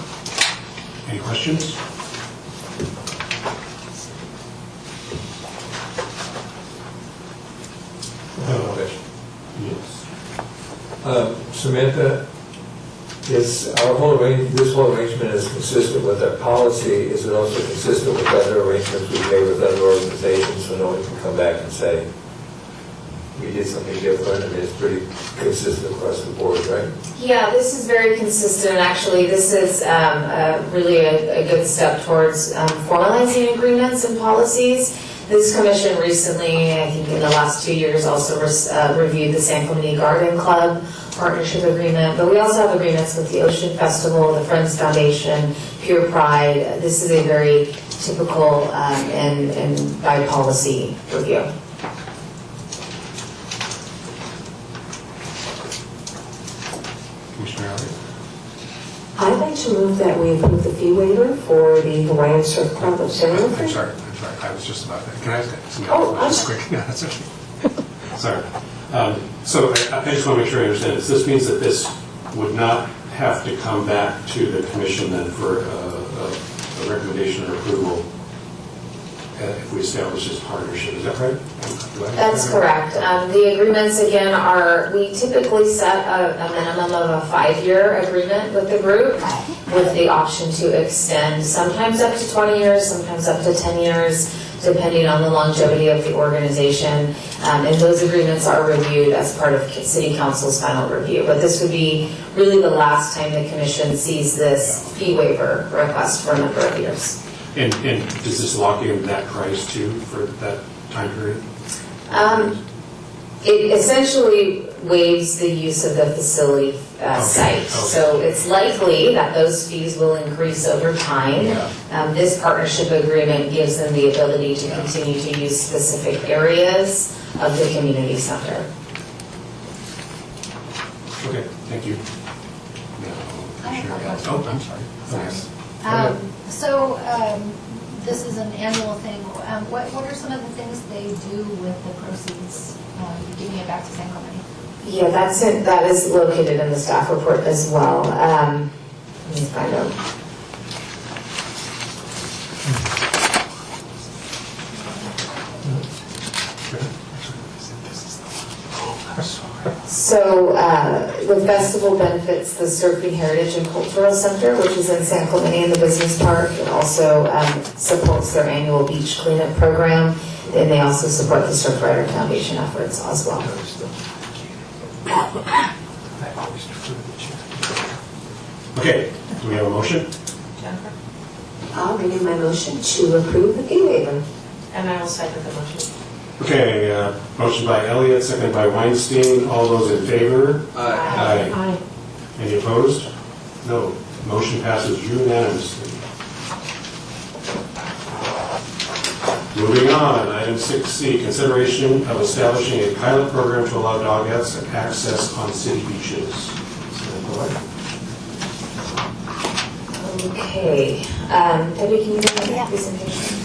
Any questions? Yes. Samantha, this whole arrangement is consistent with our policy. Is it also consistent with other arrangements we've made with other organizations, so no one can come back and say we did something different? I mean, it's pretty consistent across the board, right? Yeah, this is very consistent. Actually, this is really a good step towards formalizing agreements and policies. This commission recently, I think in the last 2 years, also reviewed the San Clemente Garden Club partnership agreement, but we also have agreements with the Ocean Festival, the Friends Foundation, Pure Pride. This is a very typical and by policy review. Commissioner Elliott? I'd like to move that we approve the fee waiver for the Hawaiian Surf Club of San I'm Jose. sorry. I was just about that. Can I ask some Oh, questions quick? No, that's okay. Sorry. So I just want to make sure I understand this. This means that this would not have to come back to the commission then for a recommendation or approval if we establish this partnership. Is that right? That's correct. The agreements, again, we typically set a minimum of a 5-year agreement with the group with the option to extend, sometimes up to 20 years, sometimes up to 10 years, depending on the longevity of the organization. And those agreements are reviewed as part of City Council's final review. But this would be really the last time the commission sees this fee waiver request for a number of years. And does this lock in that price too for that time period? It essentially waives the use of the facility site. Okay. So it's likely that those fees will increase over time. Yeah. This partnership agreement gives them the ability to continue to use specific areas of the community center. Okay, thank you. I have a question. Oh, I'm sorry. Sorry. Yes. This is an annual thing. What are some of the things they do with the proceeds, giving it back to San Clemente? Yeah, that's it. That is located in the staff report as well. Let me find out. So the festival benefits the Surfing Heritage and Cultural Center, which is in San Clemente in the business park. It also supports their annual beach cleanup program. And they also support the Surfrider Foundation efforts as well. Okay, do we have a motion? Jennifer? I'll renew my motion to approve the fee waiver. And I will second the motion. Okay, motion by Elliott, seconded by Weinstein. All those in favor? Aye. Aye. Any opposed? No. Motion passes unanimously. Moving on, item 6C, consideration of establishing a pilot program to allow dog access on city beaches. Okay, Debbie, can you do that presentation?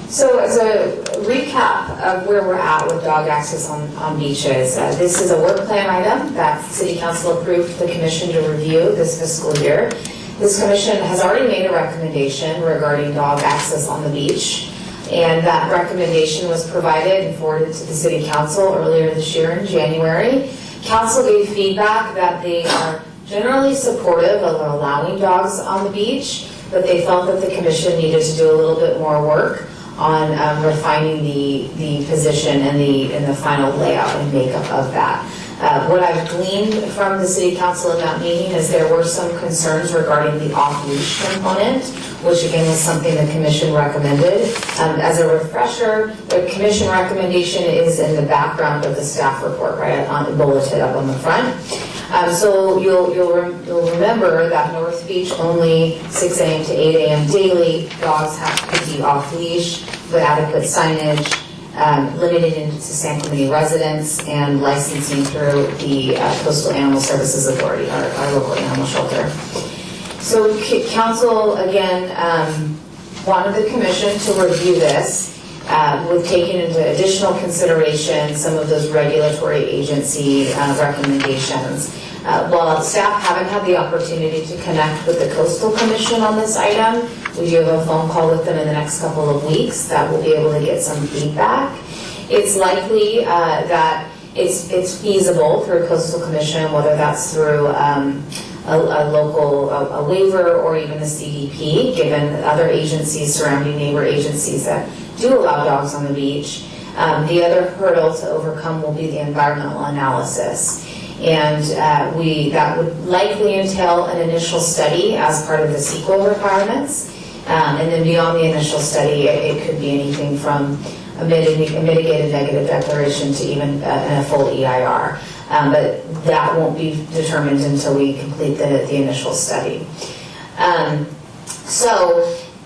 So as a recap of where we're at with dog access on beaches, this is a work plan item that City Council approved the commission to review this fiscal year. This commission has already made a recommendation regarding dog access on the beach, and that recommendation was provided and forwarded to the City Council earlier this year in January. Council gave feedback that they are generally supportive of allowing dogs on the beach, but they felt that the commission needed to do a little bit more work on refining the position and the final layout and makeup of that. What I've gleaned from the City Council in that meeting is there were some concerns regarding the off-leash component, which again was something the Commission recommended. As a refresher, the Commission recommendation is in the background of the staff report, right, bulleted up on the front. So you'll remember that North Beach only 6 a.m. to 8 a.m. daily. Dogs have to be off-leash with adequate signage, limited into San Clemente residents, and licensing through the Coastal Animal Services Authority, our local animal shelter. So Council, again, wanted the Commission to review this with taking into additional consideration some of those regulatory agency recommendations. While staff haven't had the opportunity to connect with the Coastal Commission on this item, we do have a phone call with them in the next couple of weeks that we'll be able to get some feedback. It's likely that it's feasible through Coastal Commission, whether that's through a local waiver or even the CDP, given other agencies, surrounding neighbor agencies that do allow dogs on the beach. The other hurdle to overcome will be the environmental analysis. And that would likely entail an initial study as part of the CEQA requirements. And then beyond the initial study, it could be anything from a mitigated negative declaration to even a full EIR. But that won't be determined until we complete the initial study.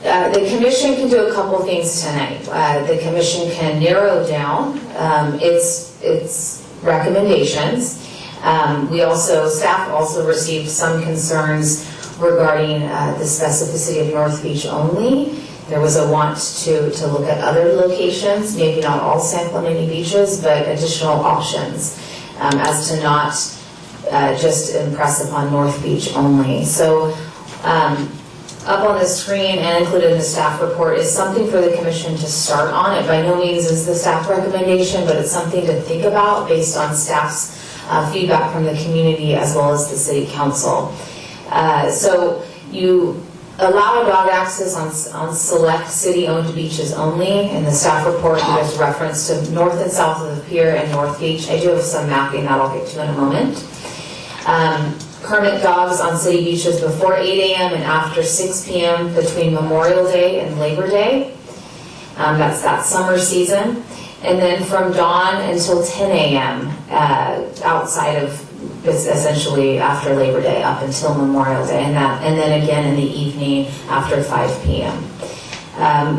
The Commission can do a couple things tonight. The Commission can narrow down its recommendations. Staff also received some concerns regarding the specificity of North Beach only. There was a want to look at other locations, maybe not all San Clemente beaches, but additional options as to not just impress upon North Beach only. So up on the screen and included in the staff report is something for the Commission to start on. It by no means is the staff recommendation, but it's something to think about based on staff's feedback from the community as well as the City Council. So you allow dog access on select city-owned beaches only. In the staff report, there's reference to north and south of the pier and North Beach. I do have some mapping that I'll get to in a moment. Permit dogs on city beaches before 8 a.m. and after 6 p.m. between Memorial Day and Labor Day. That's that summer season. And then from dawn until 10 a.m. Outside of, essentially after Labor Day up until Memorial Day, and then again in the evening after 5 p.m.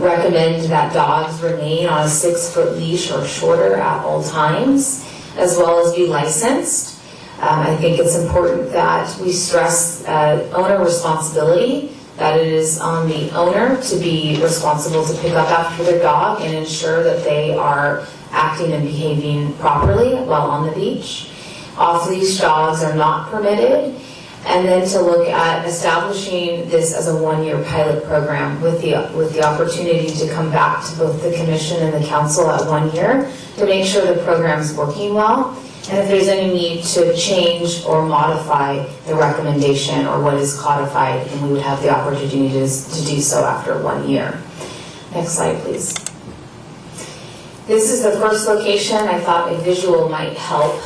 Recommend that dogs remain on a 6-foot leash or shorter at all times, as well as be licensed. I think it's important that we stress owner responsibility, that it is on the owner to be responsible to pick up after their dog and ensure that they are acting and behaving properly while on the beach. Off-leash dogs are not permitted. and then to look at establishing this as a one-year pilot program with the opportunity to come back to both the commission and the council at 1 year to make sure the program's working well, and if there's any need to change or modify the recommendation or what is codified, and we would have the opportunity to do so after 1 year. Next slide, please. This is the first location. I thought a visual might help.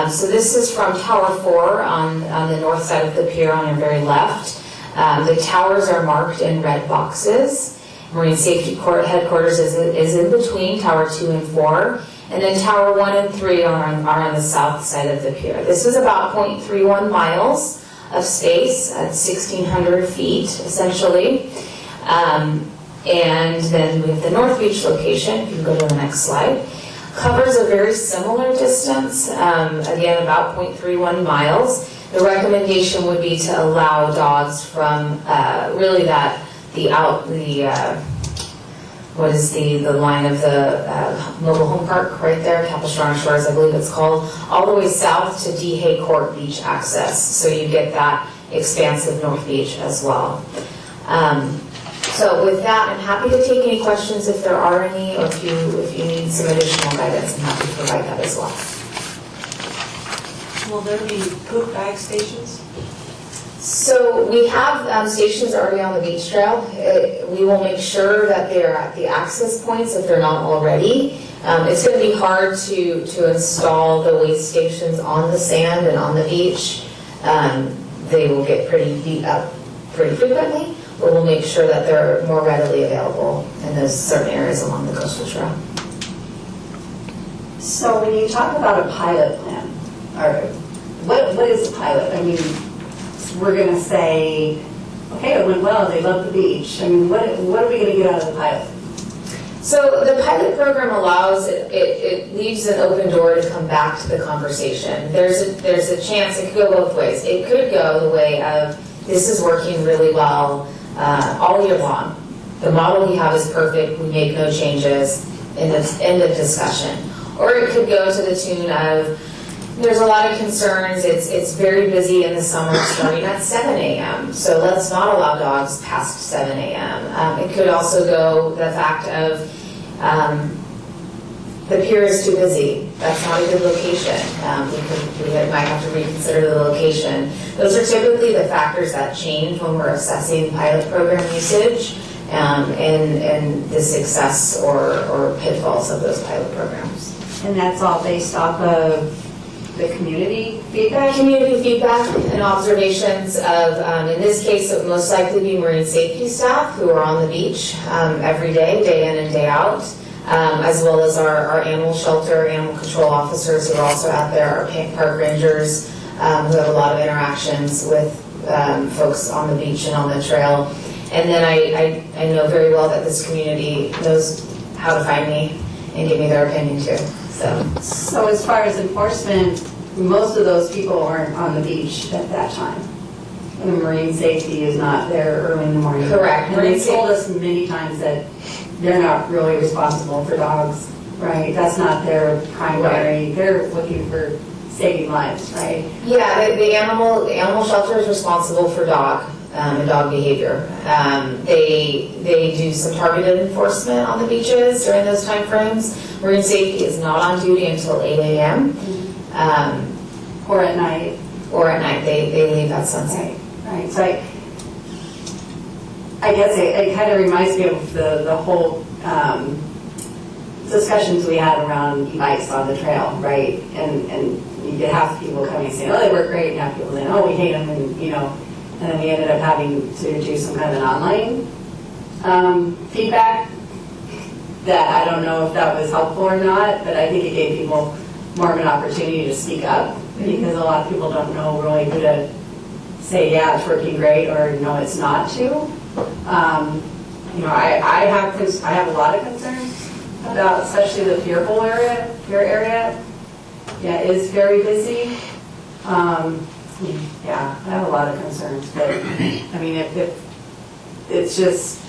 So this is from Tower 4 on the north side of the pier on your very left. The towers are marked in red boxes. Marine Safety Corps headquarters is in between Tower 2 and 4. And then Tower 1 and 3 are on the south side of the pier. This is about 0.31 miles of space at 1,600 feet, essentially. And then we have the North Beach location, if you can go to the next slide. Covers a very similar distance, again, about 0.31 miles. The recommendation would be to allow dogs from really the line of the mobile home park right there, Capistrano Shores, I believe it's called, all the way south to DeHay Court Beach access. So you get that expansive North Beach as well. So with that, I'm happy to take any questions if there are any, or if you need some additional guidance, I'm happy to provide that as well. Will there be poop bag stations? So we have stations already on the beach trail. We will make sure that they're at the access points if they're not already. It's going to be hard to install the waste stations on the sand and on the beach. They will get pretty beat up pretty frequently, but we'll make sure that they're more readily available in those certain areas along the coastal trail. So when you talk about a pilot plan, or what is a pilot? I mean, we're going to say, okay, it went well, they love the beach. I mean, what are we going to get out of the pilot? So the pilot program allows, it leaves an open door to come back to the conversation. There's a chance it could go both ways. It could go the way of, this is working really well all year long. The model we have is perfect, we make no changes, end of discussion. Or it could go to the tune of, there's a lot of concerns, it's very busy in the summer starting at 7 a.m. So let's not allow dogs past 7 a.m. It could also go the fact of the pier is too busy. That's not a good location. We might have to reconsider the location. Those are typically the factors that change when we're assessing pilot program usage and the success or pitfalls of those pilot programs. And that's all based off of the community feedback? Community feedback and observations of, in this case, it would most likely be marine safety staff who are on the beach every day in and day out, as well as our animal shelter, animal control officers who are also out there, our park rangers who have a lot of interactions with folks on the beach and on the trail. And then I know very well that this community knows how to find me and give me their opinion too. So as far as enforcement, most of those people aren't on the beach at that time. And marine safety is not there early in the morning. Correct. And they told us many times that they're not really responsible for dogs, right? That's not their primary, right. They're looking for saving lives, right? Yeah, the animal shelter is responsible for dog and dog behavior. They do some targeted enforcement on the beaches during those time frames. Marine safety is not on duty until 8 a.m. Or at night. Or at night, they leave at sunset. Right. So I guess it kind of reminds me of the whole discussions we had around e-bikes on the trail, right? And you get half the people coming and saying, oh, they work great, and half people saying, oh, we hate them, and and then we ended up having to do some kind of an online feedback that I don't know if that was helpful or not, but I think it gave people more of an opportunity to speak up because a lot of people don't know really who to say, yeah, it's working great, or no, it's not to. I have a lot of concerns about, especially the pier area. Yeah, it is very busy. Yeah, I have a lot of concerns, but I mean, if it's just.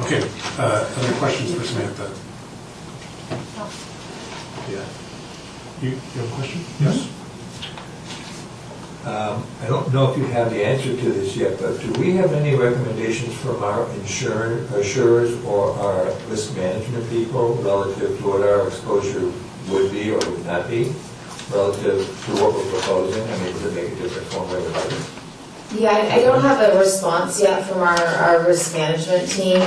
Okay, other questions for Samantha? Yeah. You have a question? Yes. I don't know if you have the answer to this yet, but do we have any recommendations from our insurers or our risk management people relative to what our exposure would be or would not be relative to what we're proposing? I mean, would it make a difference one way or another? Yeah, I don't have a response yet from our risk management team,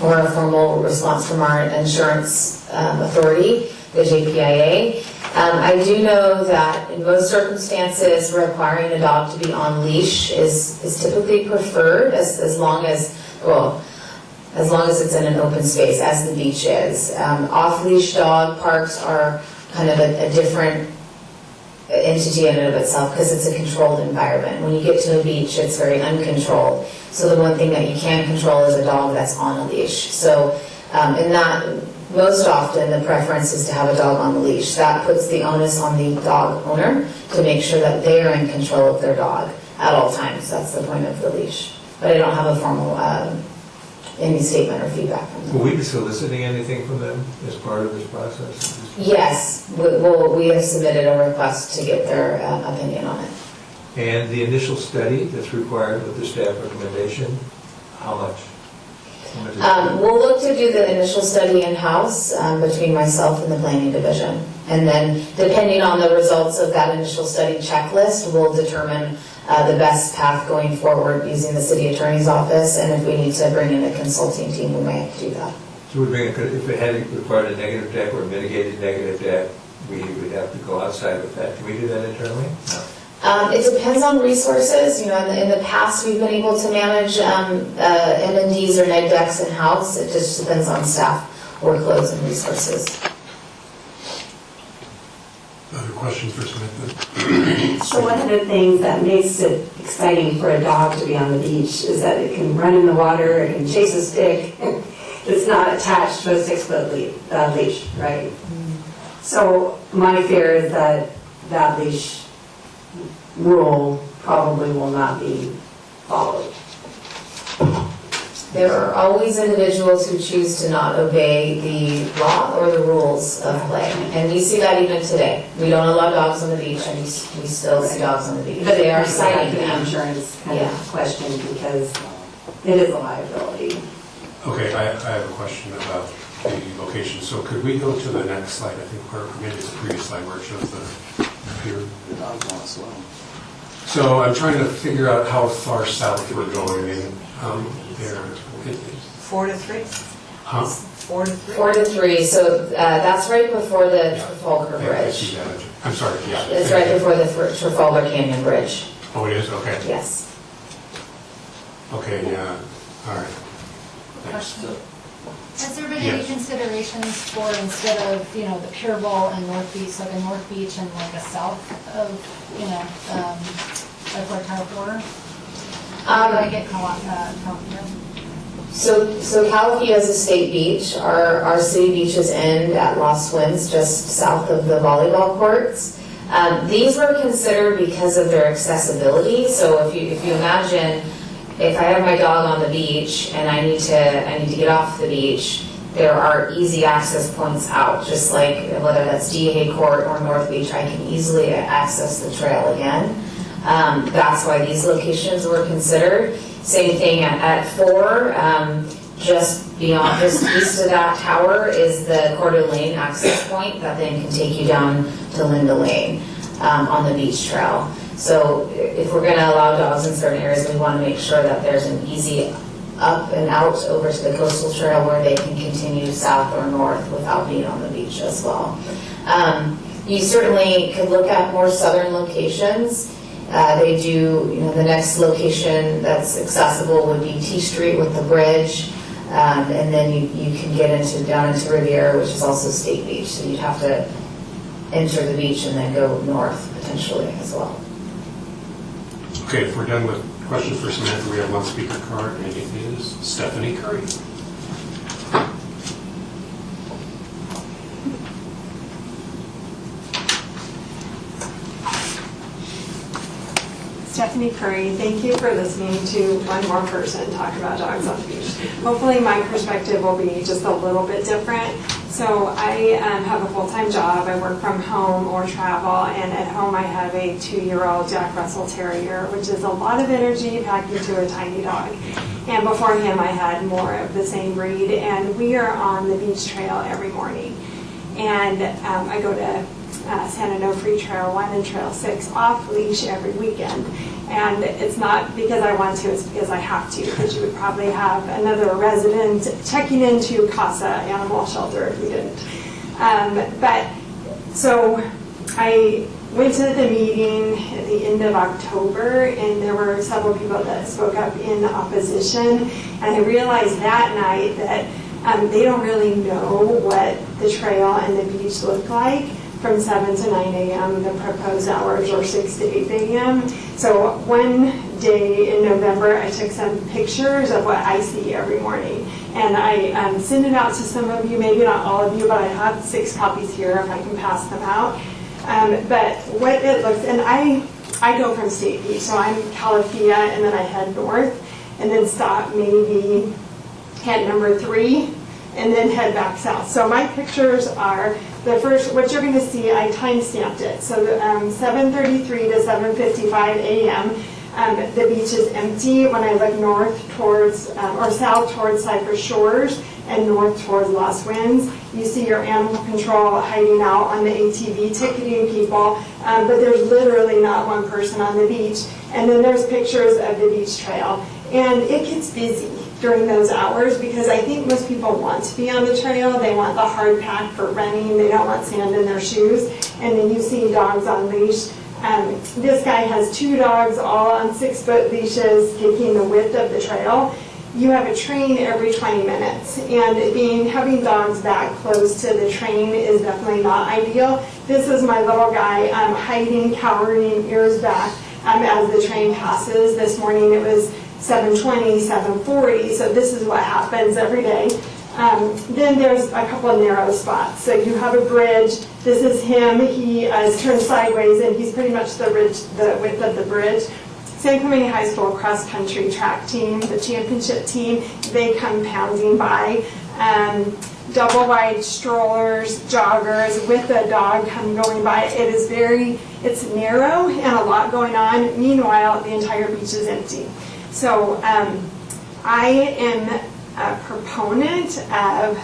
or a formal response from our insurance authority, the JPIA. I do know that in most circumstances, requiring a dog to be on leash is typically preferred as long as it's in an open space, as the beach is. Off-leash dog parks are kind of a different entity in and of itself because it's a controlled environment. When you get to a beach, it's very uncontrolled. So the one thing that you can control is a dog that's on a leash. So in that, most often the preference is to have a dog on the leash. That puts the onus on the dog owner to make sure that they are in control of their dog at all times. That's the point of the leash. But I don't have a formal any statement or feedback from them. Will we be soliciting anything from them as part of this process? Yes, we have submitted a request to get their opinion on it. And the initial study that's required with the staff recommendation, how much? We'll look to do the initial study in-house between myself and the planning division. And then depending on the results of that initial study checklist, we'll determine the best path going forward using the city attorney's office. And if we need to bring in a consulting team, we may have to do that. So if it had required a negative deck or a mitigated negative deck, we would have to go outside with that. Can we do that internally? No. It depends on resources. You know, in the past, we've been able to manage MNDs or neg decks in-house. It just depends on staff workloads and resources. Other questions for Samantha? So one of the things that makes it exciting for a dog to be on the beach is that it can run in the water, it can chase a stick. It's not attached to a 6-foot leash, right? So my fear is that that leash rule probably will not be followed. There are always individuals who choose to not obey the law or the rules of play. And we see that even today. We don't allow dogs on the beach, and we still see dogs on the beach. But They are back citing to the them. insurance kind Yeah. of question because it is a liability. Okay, I have a question about the location. So could we go to the next slide? I think, or maybe it's the previous slide where it shows the pier. The dogs want to swim. So I'm trying to figure out how far south we're going in there. 4 to 3? Huh? 4 to 3? 4 to 3, so that's right before the Trafalgar Yeah, I Bridge. see that. I'm sorry, yeah. It's right before the Trafalgar Canyon Bridge, Oh, it is? Okay. yes. Okay, yeah, all right. Thanks. Question. Has there been Yes. any considerations for instead of, you know, the Pier Bowl and North Beach, like a North Beach and like a south of, you know, like where Carrefour? I get Calavia. So Calavia is a state beach. Our city beaches end at Lost Winds, just south of the volleyball courts. These were considered because of their accessibility. So if you imagine, if I have my dog on the beach and I need to get off the beach, there are easy access points out, just like whether that's DA Court or North Beach, I can easily access the trail again. That's why these locations were considered. Same thing at 4, just east of that tower is the Coeur d'Alene access point that then can take you down to Linda Lane on the beach trail. So if we're going to allow dogs in certain areas, we want to make sure that there's an easy up and out over to the coastal trail where they can continue south or north without being on the beach as well. You certainly could look at more southern locations. They do, you know, the next location that's accessible would be T Street with the bridge, and then you can get down into Riviera, which is also state beach. So you'd have to enter the beach and then go north potentially as well. Okay, if we're done with questions for Samantha, we have one speaker card, and it is Stephanie Curry. Stephanie Curry. Thank you for listening to one more person talk about dogs on the beach. Hopefully my perspective will be just a little bit different. So I have a full-time job. I work from home or travel, and at home I have a 2-year-old Jack Russell Terrier, which is a lot of energy packed into a tiny dog. And before him I had more of the same breed, and we are on the beach trail every morning. And I go to San Onofre Trail 1 and Trail 6 off leash every weekend. And it's not because I want to, it's because I have to, because you would probably have another resident checking into Casa Animal Shelter if we didn't. So I went to the meeting at the end of October, and there were several people that spoke up in opposition. And I realized that night that they don't really know what the trail and the beach look like from 7 to 9 a.m., the proposed hours, or 6 to 8 a.m. So one day in November, I took some pictures of what I see every morning. And I sent it out to some of you, maybe not all of you, but I have 6 copies here if I can pass them out. But what it looks, and I go from State Beach, so I'm Calafia, and then I head north, and then stop maybe at number 3, and then head back south. So my pictures are, the first, what you're going to see, I time-stamped it. So 7:33 to 7:55 a.m., the beach is empty. When I look north towards, or south towards Cypress Shores and north towards Lost Winds, you see your animal control hiding out on the ATV, ticketing people, but there's literally not one person on the beach. And then there's pictures of the beach trail. And it gets busy during those hours because I think most people want to be on the trail. They want the hard pack for running. They don't want sand in their shoes. And then you see dogs on leash. This guy has 2 dogs all on 6-foot leashes taking the width of the trail. You have a train every 20 minutes, and having dogs back close to the train is definitely not ideal. This is my little guy hiding, cowering, ears back as the train passes. This morning it was 7:20, 7:40, so this is what happens every day. Then there's a couple of narrow spots. So you have a bridge. This is him. He is turned sideways, and he's pretty much the width of the bridge. San Clemente High School cross-country track team, the championship team, they come pounding by. Double-wide strollers, joggers, with a dog going by. It's narrow and a lot going on. Meanwhile, the entire beach is empty. So I am a proponent of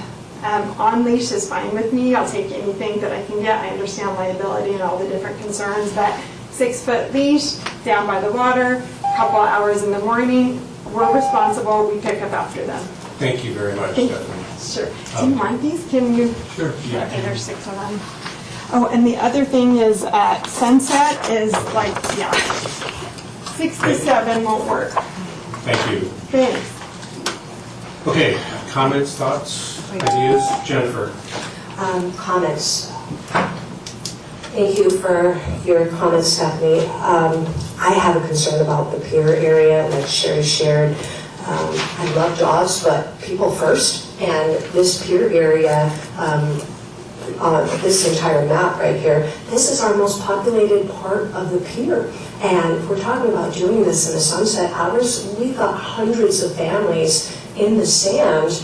on leash is fine with me. I'll take anything that I can get. I understand liability and all the different concerns, but 6-foot leash down by the water, a couple hours in the morning. We're responsible. We pick up after them. Thank you very much, Stephanie. Sure. Do you want these? Can you? Sure. Yeah. Okay, there's 6 of them. Oh, and the other thing is sunset is like, 6 to 7 won't work. Thank you. Thanks. Okay, comments, thoughts, ideas? Jennifer? Comments. Thank you for your comments, Stephanie. I have a concern about the pier area, like Sherry shared. I love dogs, but people first. And this pier area, this entire map right here, this is our most populated part of the pier. And if we're talking about doing this in the sunset hours, we've got hundreds of families in the sand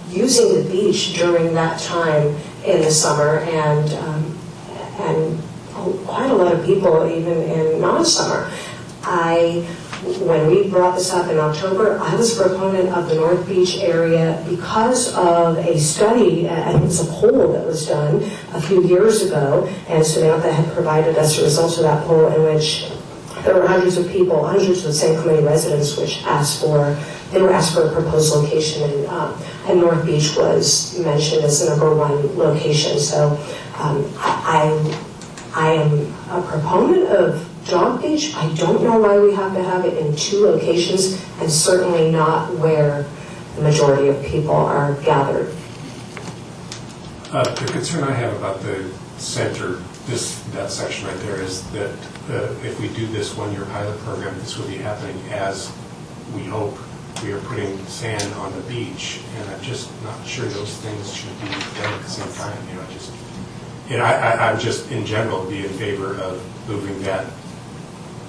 using the beach during that time in the summer, and quite a lot of people even in non-summer. When we brought this up in October, I was a proponent of the North Beach area because of a study, I think it's a poll that was done a few years ago, and Samantha had provided us the results of that poll, in which there were hundreds of people, hundreds of San Clemente residents, which they were asked for a proposed location, and North Beach was mentioned as the #1 location. So I am a proponent of Dog Beach. I don't know why we have to have it in 2 locations, and certainly not where the majority of people are gathered. The concern I have about the center, that section right there, is that if we do this 1-year pilot program, this will be happening as we hope. We are putting sand on the beach, and I'm just not sure those things should be done at the same time. I'm just in general be in favor of moving that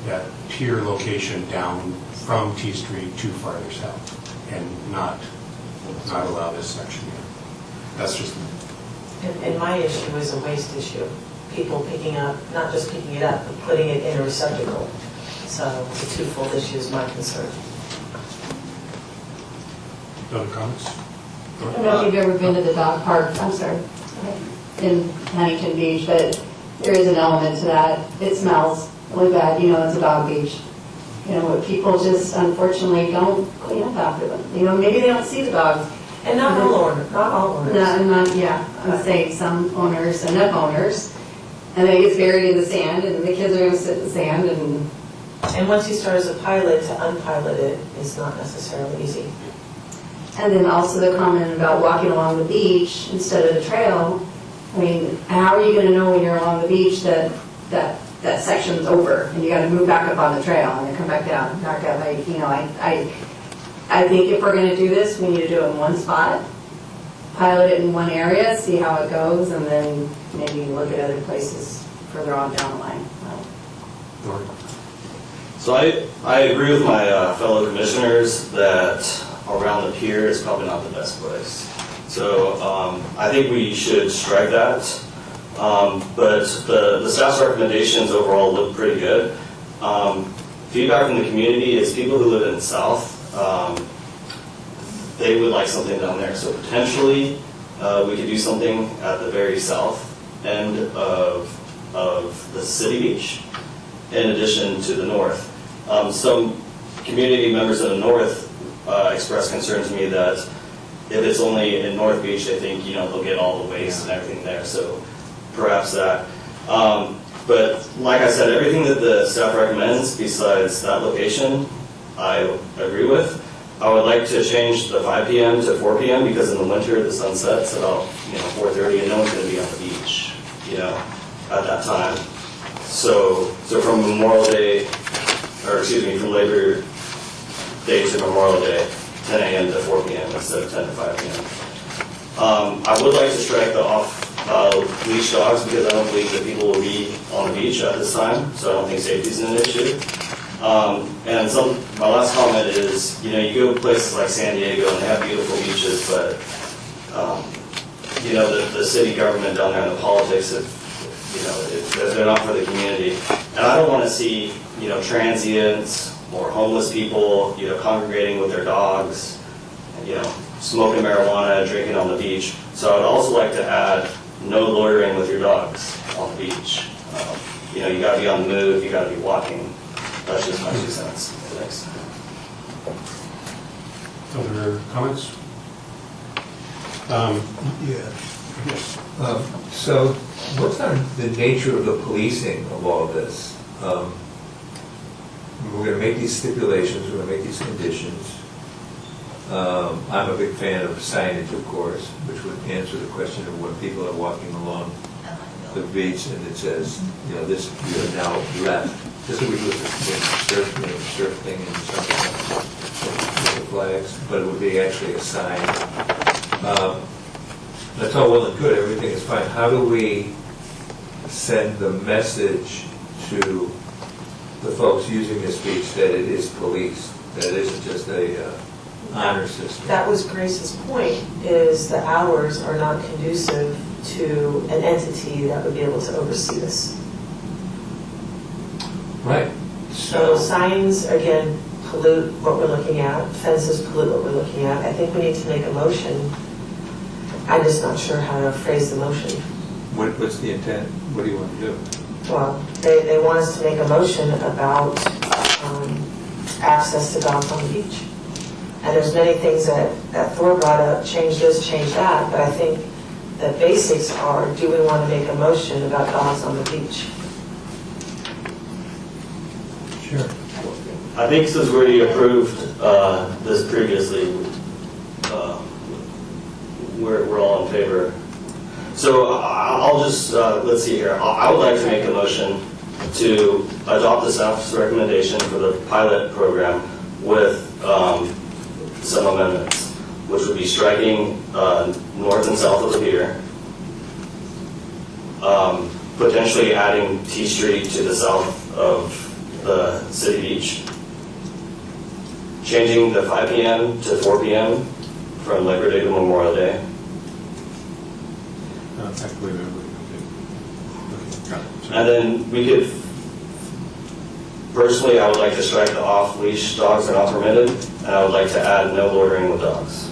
that pier location down from T Street to farther south and not allow this section here. That's just, And my issue is a waste issue. People picking up, not just picking it up, but putting it in a receptacle. So it's a twofold issue is my concern. other comments? I don't know if you've ever been to the dog park, I'm sorry, in Huntington Beach, but there is an element to that. It smells really bad, you know, it's a dog beach. You know, but people just unfortunately don't clean up after them. You know, maybe they don't see the dogs. And not all owners, not all owners. I'm saying some owners, enough owners, and then it gets buried in the sand, and the kids are gonna sit in the sand, and And once you start as a pilot, to unpilot it is not necessarily easy. And then also the comment about walking along the beach instead of the trail. I mean, how are you gonna know when you're along the beach that section's over and you gotta move back up on the trail and then come back down, back up? I think if we're gonna do this, we need to do it in one spot, pilot it in one area, see how it goes, and then maybe look at other places further on down the line. So I agree with my fellow commissioners that around the pier is probably not the best place. So I think we should strike that. But the staff's recommendations overall look pretty good. Feedback from the community is people who live in the south, they would like something down there. So potentially we could do something at the very south end of the city beach in addition to the north. Some community members in the north expressed concern to me that if it's only in North Beach, they think, you know, they'll get all the waste and everything there, so perhaps that. But like I said, everything that the staff recommends besides that location, I agree with. I would like to change the 5 p.m. to 4 p.m. because in the winter the sun sets about 4:30 and no one's going to be on the beach, at that time. So from Memorial Day, or excuse me, from Labor Day to Memorial Day, 10 a.m. to 4 p.m. instead of 10 to 5 p.m. I would like to strike the off-leash dogs because I don't believe that people will be on the beach at this time, so I don't think safety is an issue. And my last comment is, you go to places like San Diego and they have beautiful beaches, but the city government down there and the politics they're not for the community. And I don't want to see, transients or homeless people, congregating with their dogs, smoking marijuana, drinking on the beach. So I would also like to add no loitering with your dogs on the beach. You got to be on the move, you got to be walking. That's just my 2 cents. Thanks. Other comments? So what's the nature of the policing of all this? We're going to make these stipulations, we're going to make these conditions. I'm a big fan of signage, of course, which would answer the question of when people are walking along the beach and it says, this, you are now left. This is what we do with the surf thing and something with the flags, but it would be actually a sign. That's all well and good, everything is fine. How do we send the message to the folks using this beach that it is policed, that it isn't just a honor system? That was Grace's point, is the hours are not conducive to an entity that would be able to oversee this. Right. So signs, again, pollute what we're looking at, fences pollute what we're looking at. I think we need to make a motion. I'm just not sure how to phrase the motion. What's the intent? What do you want to do? Well, they want us to make a motion about access to dogs on the beach. And there's many things that Thor brought up, change this, change that, but I think the basics are, do we want to make a motion about dogs on the beach? Sure. I think since we already approved this previously, we're all in favor. So I'll just, let's see here. I would like to make a motion to adopt the staff's recommendation for the pilot program with some amendments, which would be striking north and south of the pier, potentially adding T Street to the south of the city beach. Changing the 5 p.m. to 4 p.m. from Labor Day to Memorial Day. Wait. Okay, got it. And then we could, personally, I would like to strike the off-leash dogs are not permitted, and I would like to add no loitering with dogs.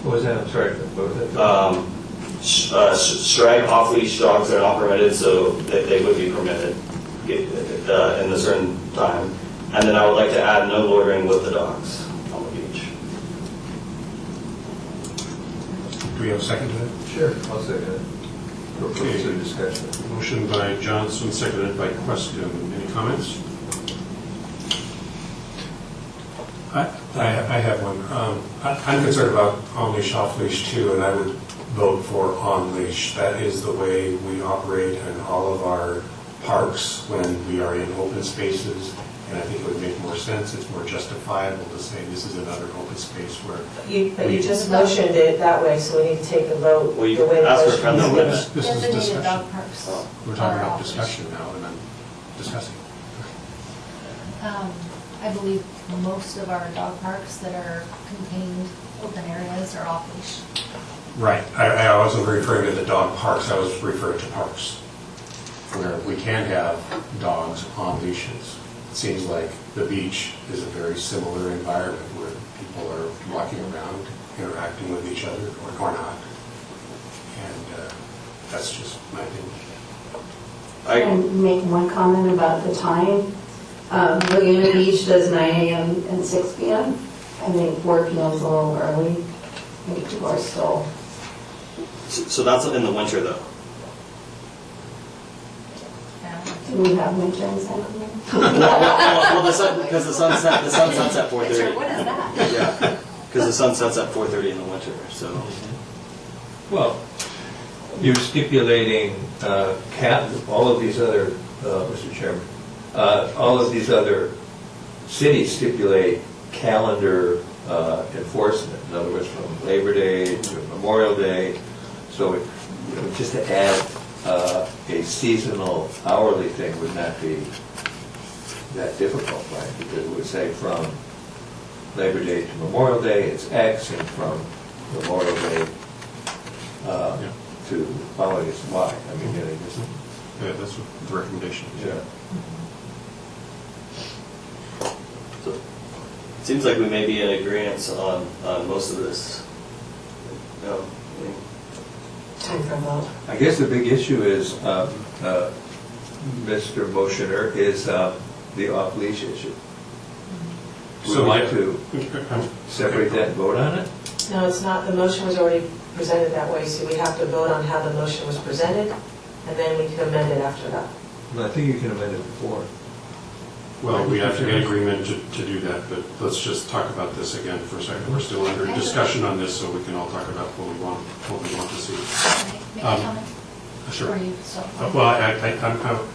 What was that? I'm sorry, what was that? Strike off-leash dogs are not permitted, so they would be permitted in a certain time. And then I would like to add no loitering with the dogs on the beach. Do we have a second to that? Sure. I'll say that. For purpose of discussion. Motion by Johnson, seconded by Queston. Any comments? I have one. I'm concerned about on-leash, off-leash too, and I would vote for on-leash. That is the way we operate in all of our parks when we are in open spaces, and I think it would make more sense, it's more justifiable to say this is another open space where... But you just motioned it that way, so we need to take the vote. Well, you the way the asked for a motion friendly is. amendment. This is Designated discussion. dog parks. We're talking are about off-leash. discussion now, and I'm discussing. I believe most of our dog parks that are contained open areas are off-leash. Right. I wasn't referring to the dog parks, I was referring to parks, where we can have dogs on leashes. It seems like the beach is a very similar environment where people are walking around, interacting with each other, or not. And that's just my opinion. I can make one comment about the time. Laguna Beach does 9 a.m. and 6 p.m. I think 4 p.m. is a little early. I think people are still. So that's in the winter, though. Do we have winter in San Diego? Well, because the sun sets at 4:30. What is that? Yeah, because the sun sets at 4:30 in the winter. So. Well, you're stipulating all of these other, Mr. Chairman, all of these other cities stipulate calendar enforcement. In other words, from Labor Day to Memorial Day. So just to add a seasonal hourly thing would not be that difficult, right? Because it would say from Labor Day to Memorial Day, it's X, and from Memorial Day to following is Y. I mean, really, just, Yeah, that's what the recommendation is. yeah. So it seems like we may be in agreement on most of this. No, I mean, Time for a vote. I guess the big issue is, Mr. Motioner, is the off-leash issue. Would you like to separate that and vote on it? No, it's not, the motion was already presented that way, so we have to vote on how the motion was presented, and then we can amend it after that. Well, I think you can amend it before. Well, we have to get agreement to do that, but let's just talk about this again for a second. We're still under discussion on this, so we can all talk about what we want to see. Can I make a comment? Sure. Or you still? Well, I'm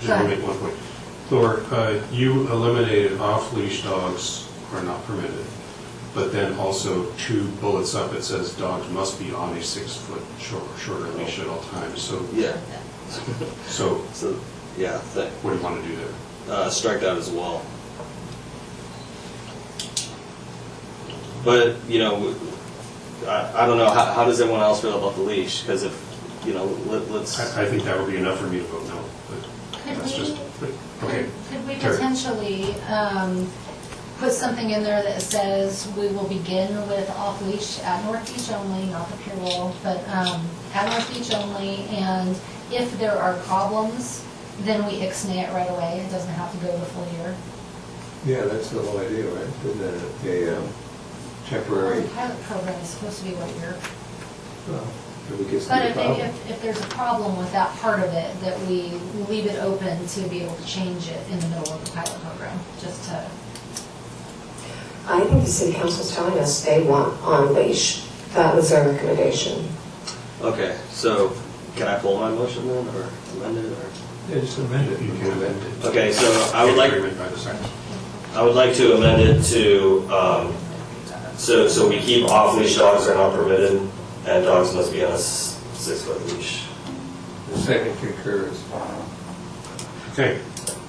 just going to make one point. Thor, you eliminated off-leash dogs are not permitted, but then also 2 bullets up, it says dogs must be on a 6-foot shorter leash at all times. So, yeah. so yeah. what do you want to do there? Strike that as well. But I don't know. How does everyone else feel about the leash? Because if let's. I think that would be enough for me to vote no. But that's just okay. Could we Terry. potentially put something in there that says we will begin with off-leash at North Beach only, not the Pier Roll, but at North Beach only, and if there are problems, then we ixnay it right away. It doesn't have to go the full year. Yeah, that's the whole idea, right? Is a temporary. The pilot program is supposed to be 1 year. Well, if it gets to But be a if, problem. if there's a problem with that part of it, that we leave it open to be able to change it in the middle of the pilot program, just to. I think the city council's telling us they want on leash. That was their recommendation. Okay, so can I pull my motion then, or amend it, or? Yeah, just amend it. You can amend it. Okay, so I would like. Agreement by the second. I would like to amend it to, so we keep off-leash dogs are not permitted, and dogs must be on a 6-foot leash. The second concurs. Okay.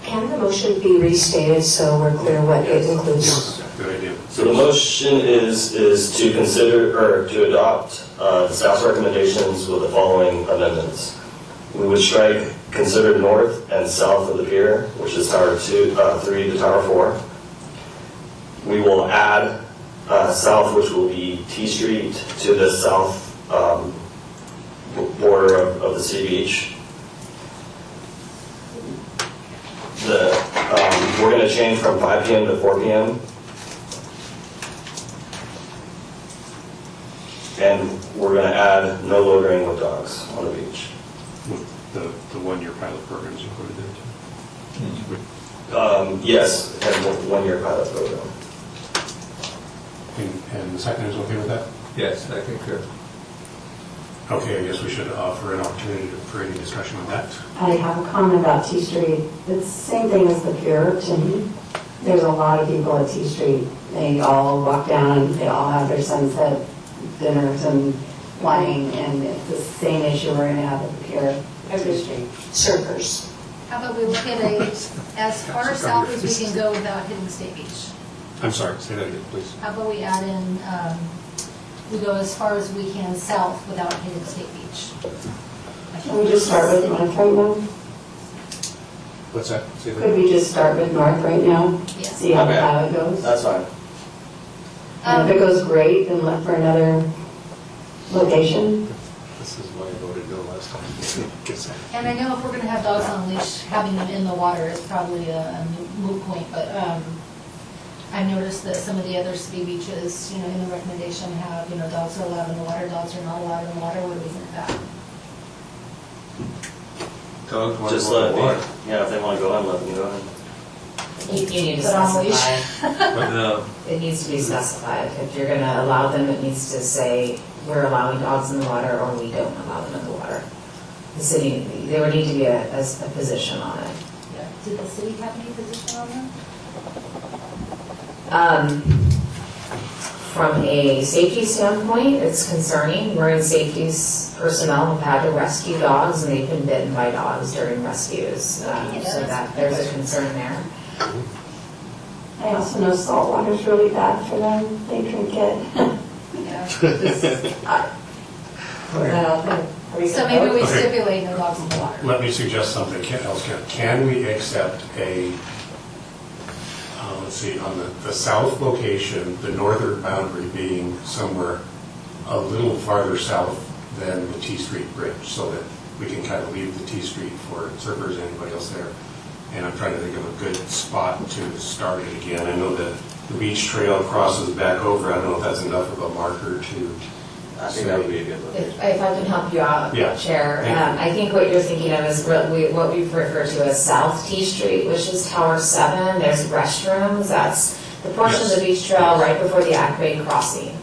Can the motion be restated so we're clear what it includes? Good idea. So the motion is to consider, or to adopt the staff's recommendations with the following amendments. We would strike consider north and south of the pier, which is Tower 3 to Tower 4. We will add south, which will be T Street, to the south border of the city beach. We're going to change from 5 p.m. to 4 p.m. And we're going to add no loitering with dogs on the beach. The one-year pilot program's included there too. Yes, and one-year pilot program. And the second is okay with that? Yes, I concur. Okay, I guess we should offer an opportunity for any discussion on that. I have a comment about T Street. It's the same thing as the pier to me. There's a lot of people at T Street. They all walk down, they all have their sunset dinners and flying, and it's the same issue we're gonna have at the pier. Every street. Surfers. How about we look at as far south as we can go without hitting State Beach? I'm sorry, say that again, please. How about we add in, we go as far as we can south without hitting State Beach? Can we just start with north right now? What's that? Say that. Could we just start with north right now? Yes. See how Okay. it goes? That's fine. And if it goes great, then look for another location. This is why I voted no last time. Guess that. And I know if we're gonna have dogs on leash, having them in the water is probably a moot point, but I noticed that some of the other city beaches, in the recommendation have, dogs are allowed in the water, dogs are not allowed in the water. What do we think of that? Dogs want to Just go in let the me, water. yeah, if they want to go in, let them go in. You need to Put on leash. specify. But no, It needs to be specified. If you're gonna allow them, it needs to say, we're allowing dogs in the water, or we don't allow them in the water. The city, there would need to be a position on it. Did the city have any position on that? From a safety standpoint, it's concerning. Marine safety's personnel have had to rescue dogs, and they've been bitten by dogs during rescues. So that there's a concern there. I also know salt water's really bad for them. They drink it. Put that out there. So maybe we Okay. stipulate no dogs in the water. Let me suggest something else. Can we accept let's see, on the south location, the northern boundary being somewhere a little farther south than the T Street Bridge, so that we can kind of leave the T Street for surfers and anybody else there. And I'm trying to think of a good spot to start it again. I know that the beach trail crosses back over. I don't know if that's enough of a marker to. I think that would be a good location. If I can help you out, Yeah. Chair, Thank you. I think what you're thinking of is what we've referred to as South T Street, which is Tower 7. There's restrooms. That's the portion of the beach trail right before the Acme crossing.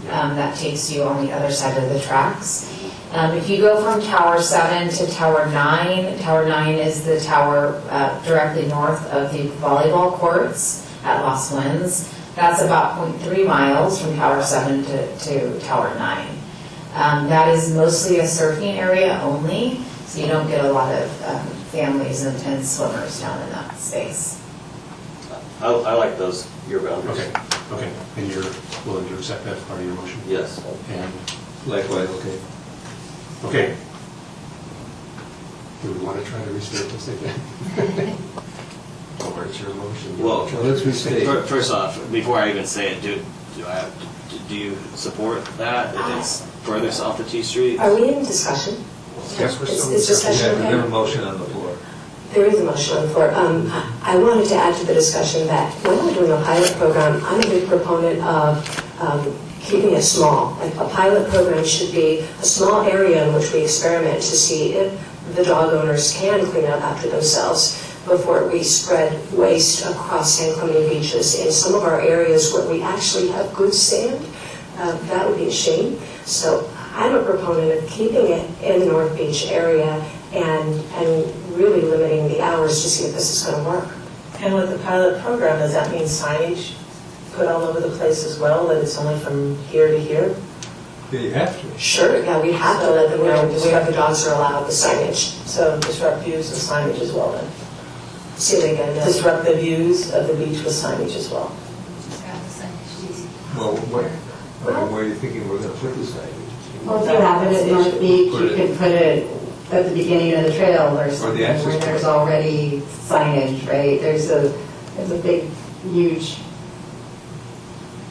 That takes you on the other side of the tracks. If you go from Tower 7 to Tower 9, Tower 9 is the tower directly north of the volleyball courts at Lost Winds. That's about 0.3 miles from Tower 7 to Tower 9. That is mostly a surfing area only, so you don't get a lot of families and swimmers down in that space. I like those, your boundaries. Okay. And you're willing to accept that as part of your motion? Yes. And, likewise, okay. okay. Do we want to try to restate this again? Or it's your motion? Well, Let's restate. first off, before I even say it, do you support that? If it's further south of T Street? Are we in discussion? Yes, we're still. Is discussion We okay? have a motion on the floor. There is a motion on the floor. I wanted to add to the discussion that when we're doing a pilot program, I'm a big proponent of keeping it small. Like a pilot program should be a small area in which we experiment to see if the dog owners can clean up after themselves before we spread waste across San Clemente beaches. In some of our areas where we actually have good sand, that would be a shame. So I'm a proponent of keeping it in the North Beach area and really limiting the hours to see if this is going to work. And with the pilot program, does that mean signage put all over the place as well, that it's only from here to here? Yeah, you have to. Sure, yeah, we have to let them know where the dogs are allowed, the signage. So disrupt views and signage as well then? Say that again, yes. disrupt the views of the beach with signage as well. Well, where are you thinking we're gonna put the signage? Well, if you have it at North Beach, you can put it at the beginning of the trail or something access where point. there's already signage, right? There's a big, huge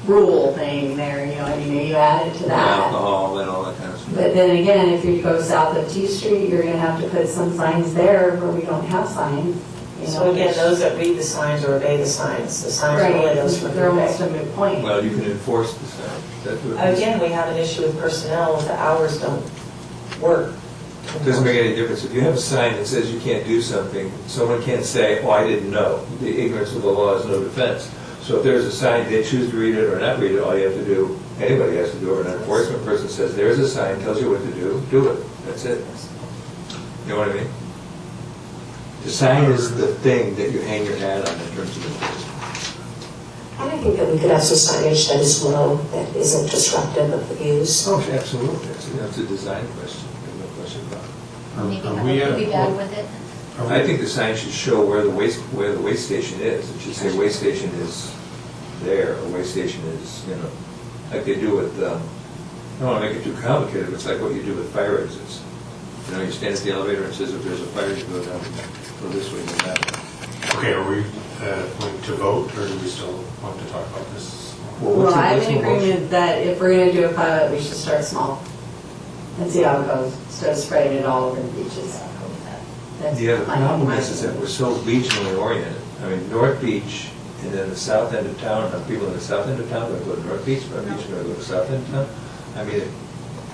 rule thing there, you know, I mean, you add it to that. Alcohol and all that kind of stuff. But then again, if you go south of T Street, you're gonna have to put some signs there where we don't have signs. You So know, again, those that read the signs or obey the signs are only Right, those from they're the almost a moot point. Well, you can enforce the sign. That's what it is. Again, we have an issue with personnel, the hours don't work. It doesn't make any difference. If you have a sign that says you can't do something, someone can't say, oh, I didn't know. The ignorance of the law is no defense. So if there's a sign, they choose to read it or not read it, all you have to do, anybody has to do it, or an enforcement person says, there's a sign, tells you what to do it. That's it. You know what I mean? The sign is the thing that you hang your hat on in terms of enforcement. And I think that we could have some signage that is low, that isn't disruptive of the views. Oh, absolutely. It's a design question. There's no question about it. Maybe Are have we a at a pretty bad with it. I think the sign should show where the waste station is. It should say waste station is there, or waste station is, you know, like they do with, I don't want to make it too complicated, but it's like what you do with fire exits. You know, you stand at the elevator and it says if there's a fire, you go down, go this way, go that way. Okay, are we going to vote, or do we still want to talk about this? Well, I'm in agreement that if we're gonna do a pilot, we should start small and see how it goes, instead of spreading it all over the beaches. That's Yeah, the my- problem my- is that we're so regionally oriented. I mean, North Beach, and then the south end of town, people in the south end of town, going to go to North Beach, North Beach, going to go to south end of town. I mean,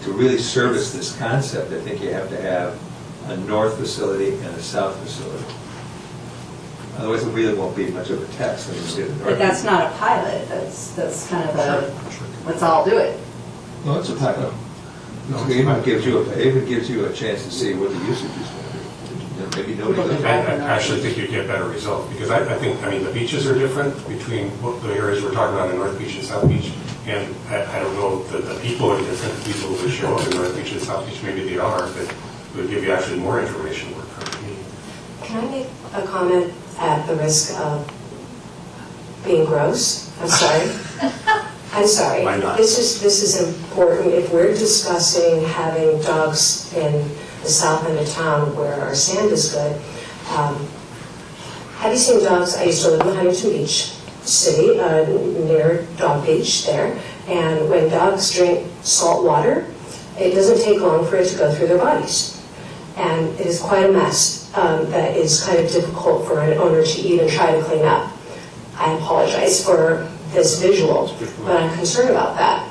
to really service this concept, I think you have to have a north facility and a south facility. Otherwise, it really won't be much of a test. I mean, you get a But north- that's not a pilot, that's kind of a, let's all do it. No, it's a pilot. It even gives you a chance to see what the usage is going to be. You know, maybe nobody goes. I actually think you'd get better results, because I think, I mean, the beaches are different between what the areas we're talking about in North Beach and South Beach, and I don't know that the people are different, the people who show up in North Beach and South Beach, maybe they are, but it would give you actually more information work for me. Can I make a comment at the risk of being gross? I'm sorry. I'm sorry. Why not? This is important. If we're discussing having dogs in the south end of town where our sand is good, have you seen dogs? I used to live in Huntington Beach City, near Dog Beach there, and when dogs drink salt water, it doesn't take long for it to go through their bodies. And it is quite a mess that is kind of difficult for an owner to even try to clean up. I apologize for this visual, but I'm concerned about that.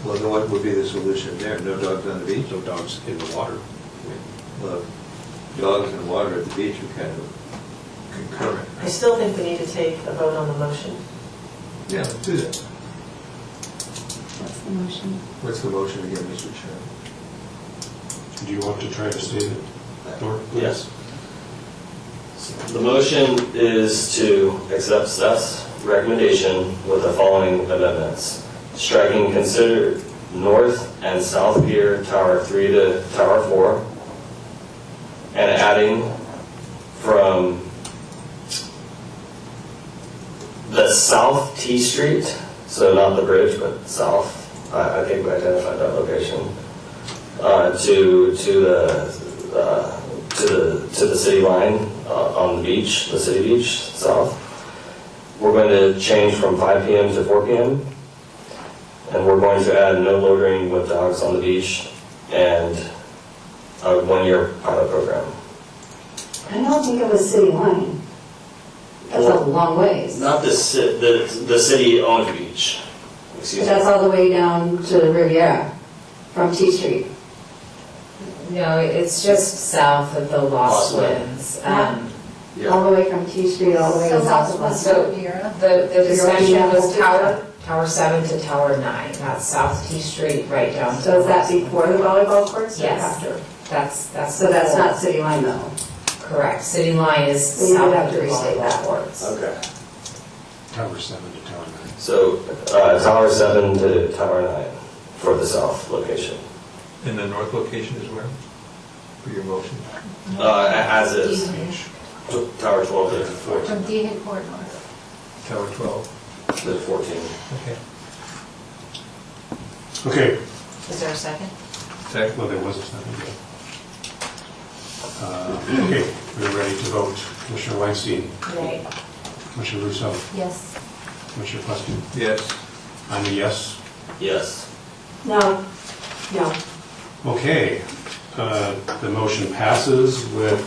Well, then what would be the solution there? No dogs on the beach? No dogs in the water. Well, dogs and water at the beach are kind of concurrent. I still think we need to take a vote on the motion. Yeah, let's do that. What's the motion? What's the motion again, Mr. Chairman? Do you want to try to state it, Nor? Yes. The motion is to accept staff's recommendation with the following amendments. Striking consider north and south pier tower 3 to tower 4, and adding from the south T Street, so not the bridge, but south, I think we identified that location, to the city line on the beach, the city beach, south. We're going to change from 5 p.m. to 4 p.m. And we're going to add no loitering with dogs on the beach and a 1-year pilot program. I don't think it was city line. That's a long ways. Not the city-owned beach. Excuse But that's me. all the way down to the Riviera from T Street. No, it's just south of the Lost Lost Winds. Yeah. All the way from T Street, all the way to south of us. So Riviera. the discussion down was to Tower 7 to Tower 9, that's South T Street right down to. So is that before the volleyball courts or Yes. after? That's. So that's before. not city line though. Correct, city line is So you would south have of to the restate volleyball that. courts. Okay. Tower 7 to Tower 9. So tower 7 to tower 9 for the south location. And the north location is where? for your motion? As is, Tower 12 to 14, From Dehan Court North. Tower 12. to 14. Okay. Okay, Is there a second? Second. well, there was a second, yeah. Okay, we're ready to vote. Commissioner Weinstein, Right. Commissioner Russo, Yes. Commissioner Preston. Yes. I'm a yes. Yes. No, no. Okay, the motion passes with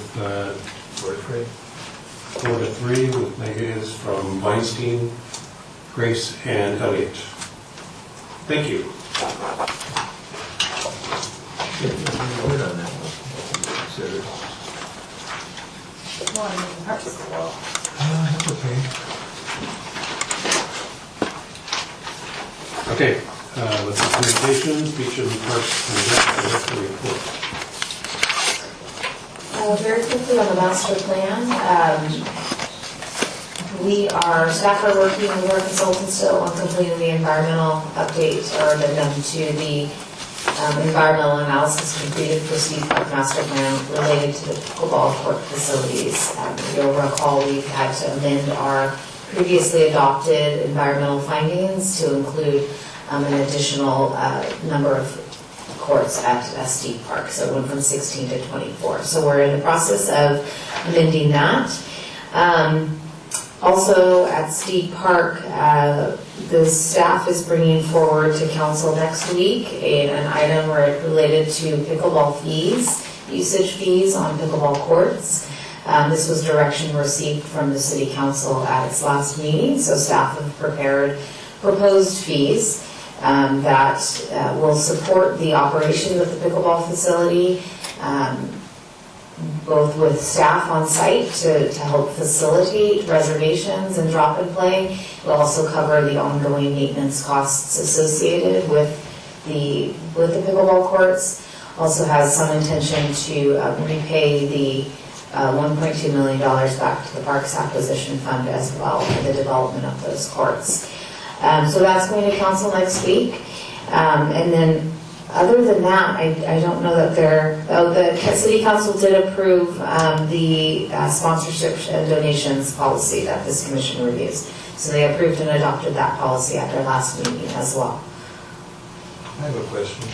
4-3. 4-3 with negatives from Weinstein, Grace, and Elliott. Thank you. Vote on that one. Consider. Well, I mean, parks. That's okay. Okay, with the communications, Beach and Parks and Rec, Director report. Very quickly on the master plan, staff are working with our consultants still on completing the environmental update or addendum to the environmental analysis completed for Steve Park Master Plan related to the pickleball court facilities. You'll recall we've had to amend our previously adopted environmental findings to include an additional number of courts at Steve Park, so it went from 16 to 24. So we're in the process of amending that. Also at Steve Park, the staff is bringing forward to council next week an item related to pickleball fees, usage fees on pickleball courts. This was direction received from the city council at its last meeting, so staff have prepared proposed fees that will support the operation of the pickleball facility, both with staff on site to help facilitate reservations and drop and play. It will also cover the ongoing maintenance costs associated with the pickleball courts. Also has some intention to repay the $1.2 million back to the Parks Acquisition Fund as well for the development of those courts. So that's going to council next week. And then other than that, I don't know that the city council did approve the sponsorship and donations policy that this commission reviews. So they approved and adopted that policy at their last meeting as well. I have a question.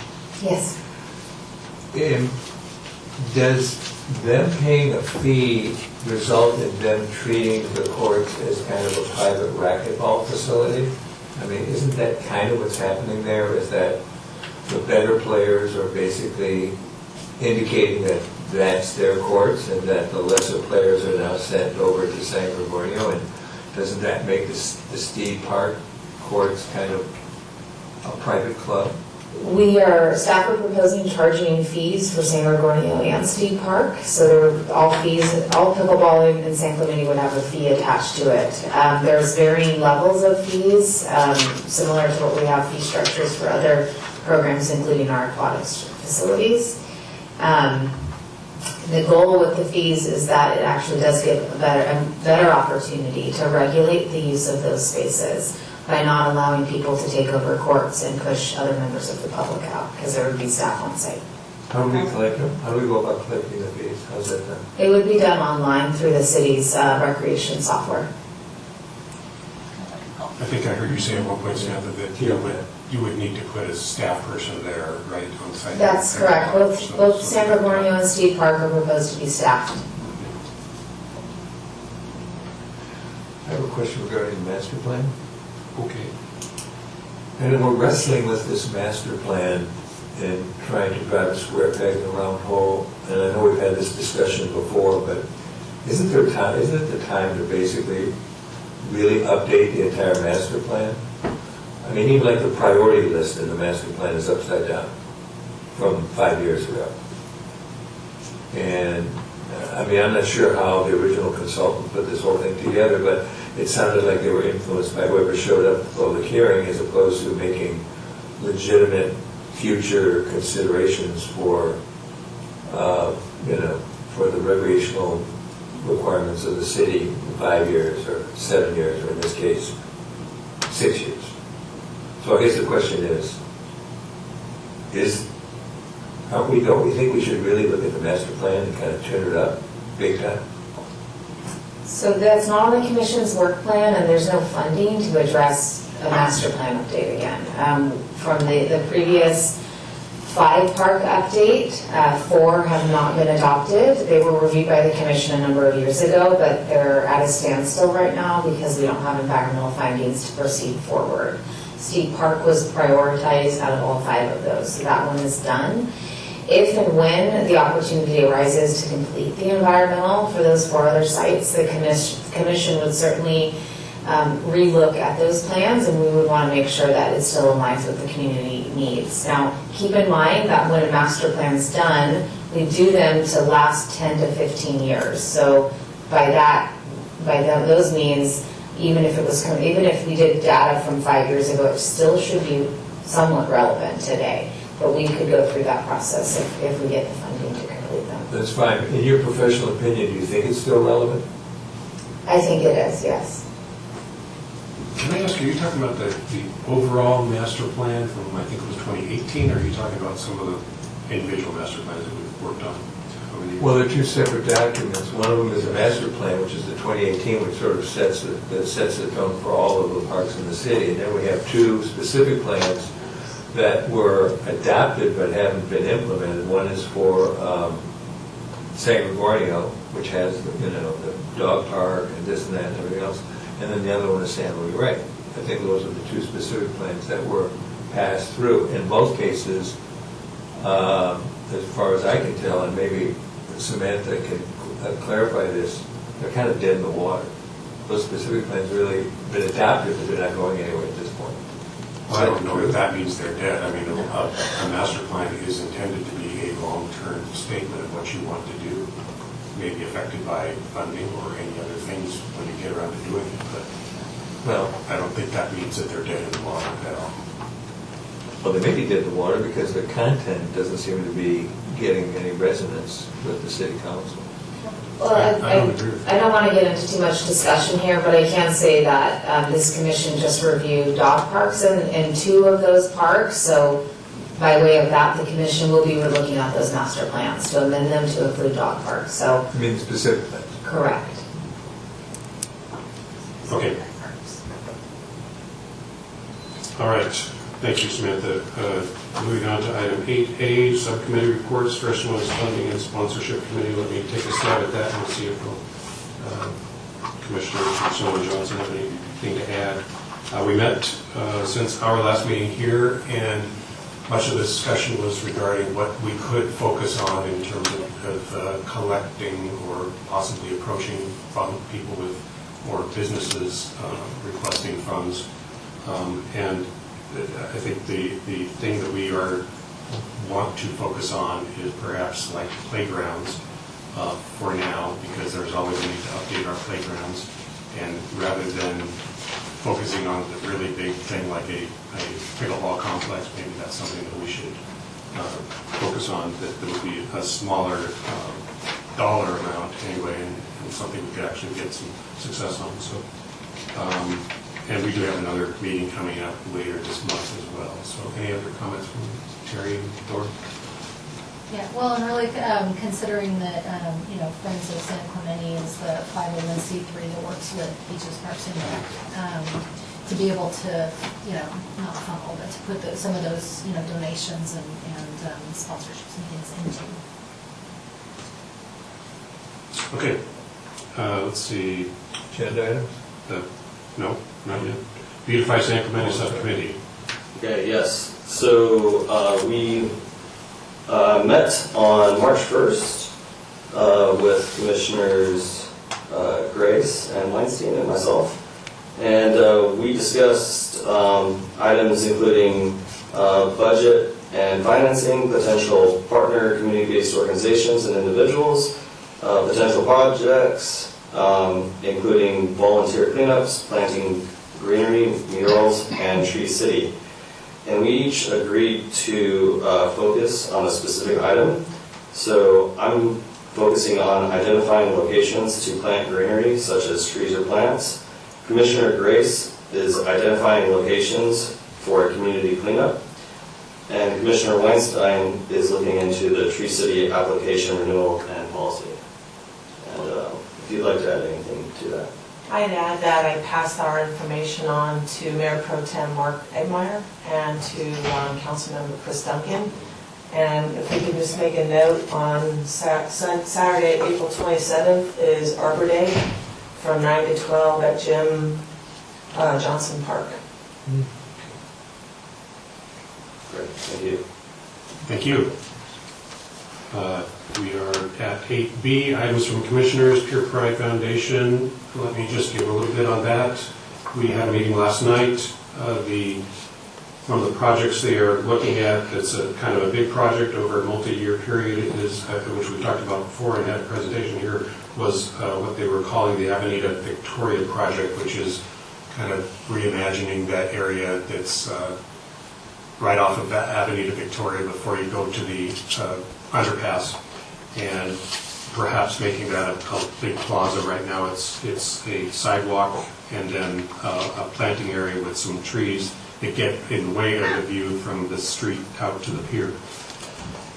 Yes. Does them paying a fee result in them treating the courts as kind of a private racquetball facility? I mean, isn't that kind of what's happening there, is that the better players are basically indicating that that's their courts and that the lesser players are now sent over to San Gregorio? And doesn't that make the Steve Park courts kind of a private club? Staff are proposing charging fees for San Gregorio and Steve Park. So all pickleball in San Clemente would have a fee attached to it. There's varying levels of fees, similar to what we have fee structures for other programs, including our aquatics facilities. The goal with the fees is that it actually does give a better opportunity to regulate the use of those spaces by not allowing people to take over courts and push other members of the public out, because there would be staff on site. How do we collect them? How do we go about collecting the fees? How's that done? It would be done online through the city's recreation software. I think I heard you say at one point, Samantha, that you would need to put a staff person there, right, on site? That's correct. Both San Gregorio and Steve Park are proposed to be staffed. I have a question regarding the master plan. Okay. And then we're wrestling with this master plan and trying to drive a square peg in a round hole. And I know we've had this discussion before, but isn't it the time to basically really update the entire master plan? I mean, even like the priority list in the master plan is upside down from 5 years ago. And I mean, I'm not sure how the original consultant put this whole thing together, but it sounded like they were influenced by whoever showed up at the public hearing, as opposed to making legitimate future considerations for, for the recreational requirements of the city in 5 years or 7 years, or in this case, 6 years. So I guess the question is Don't we think we should really look at the master plan and kind of turn it up big time? So that's not on the commission's work plan, and there's no funding to address a master plan update again. From the previous 5 park update, 4 have not been adopted. They were reviewed by the commission a number of years ago, but they're at a standstill right now because we don't have environmental findings to proceed forward. Steep Park was prioritized out of all 5 of those, so that one is done. If and when the opportunity arises to complete the environmental for those 4 other sites, the commission would certainly relook at those plans, and we would want to make sure that it still aligns with the community needs. Now, keep in mind that when a master plan's done, we do them to last 10 to 15 years. So those means, even if we did data from 5 years ago, it still should be somewhat relevant today. But we could go through that process if we get the funding to complete them. That's fine. In your professional opinion, do you think it's still relevant? I think it is, yes. Can I ask, are you talking about the overall master plan from, I think it was 2018, or are you talking about some of the individual master plans that we've worked on over the years? Well, they're 2 separate documents. One of them is a master plan, which is the 2018, which sort of sets the tone for all of the parks in the city. And then we have 2 specific plans that were adopted but haven't been implemented. One is for San Gregorio, which has the dog park and this and that and everything else, and then the other one is San Luis Rey. I think those are the 2 specific plans that were passed through. In most cases, as far as I can tell, and maybe Samantha can clarify this, they're kind of dead in the water. Those specific plans really been adopted, but they're not going anywhere at this point. Well, I don't know if that means they're dead. I mean, a master plan is intended to be a long-term statement of what you want to do, maybe affected by funding or any other things when you get around to doing it, but well, I don't think that means that they're dead in the water at all. Well, they may be dead in the water because their content doesn't seem to be getting any resonance with the city council. Well, I don't want to get into too much discussion here, but I can say that this commission just reviewed dog parks in 2 of those parks. So by way of that, the commission will be looking at those master plans to amend them to include dog parks. So I mean specific plans. Correct. Okay. All right. Thank you, Samantha. Moving on to item 8A, subcommittee reports. First one is funding and sponsorship committee. Let me take a stab at that and see if Commissioner Sonia Johnson have anything to add. We met since our last meeting here, and much of the discussion was regarding what we could focus on in terms of collecting or possibly approaching people with or businesses requesting funds. And I think the thing that we want to focus on is perhaps like playgrounds for now, because there's always a need to update our playgrounds. And rather than focusing on the really big thing like a pickleball complex, maybe that's something that we should focus on, that would be a smaller dollar amount anyway, and something we could actually get some success on. So. And we do have another meeting coming up later this month as well. So any other comments from Terry and Thor? Yeah, well, and really considering that, Friends of San Clemente is the 501c3 that works with Beaches, Parks, and Rec, to be able to, not funnel, but to put some of those, donations and sponsorships and things into. Okay. Let's see. Agenda items? No, not yet. Beautify San Clemente Subcommittee. Okay, yes. So we met on March 1st with Commissioners Grace and Weinstein and myself. And we discussed items including budget and financing, potential partner community-based organizations and individuals, potential projects, including volunteer cleanups, planting greenery, murals, and Tree City. And we each agreed to focus on a specific item. So I'm focusing on identifying locations to plant greenery, such as trees or plants. Commissioner Grace is identifying locations for a community cleanup. And Commissioner Weinstein is looking into the Tree City application renewal and policy. And if you'd like to add anything to that. I'd add that I passed our information on to Mayor Pro Tem Mark Egmeyer and to Councilmember Chris Duncan. And if we could just make a note, on Saturday, April 27th is Arbor Day from 9 to 12 at Jim Johnson Park. Great, thank you. Thank you. We are at 8B, items from commissioners, Pure Pride Foundation. Let me just give a little bit on that. We had a meeting last night. One of the projects they are looking at, it's a kind of a big project over a multi-year period, is, which we talked about before and had a presentation here, was what they were calling the Avenida Victoria project, which is kind of reimagining that area that's right off of Avenida Victoria before you go to the underpass, and perhaps making that a big plaza. Right now it's a sidewalk and then a planting area with some trees that get in the way of the view from the street out to the pier.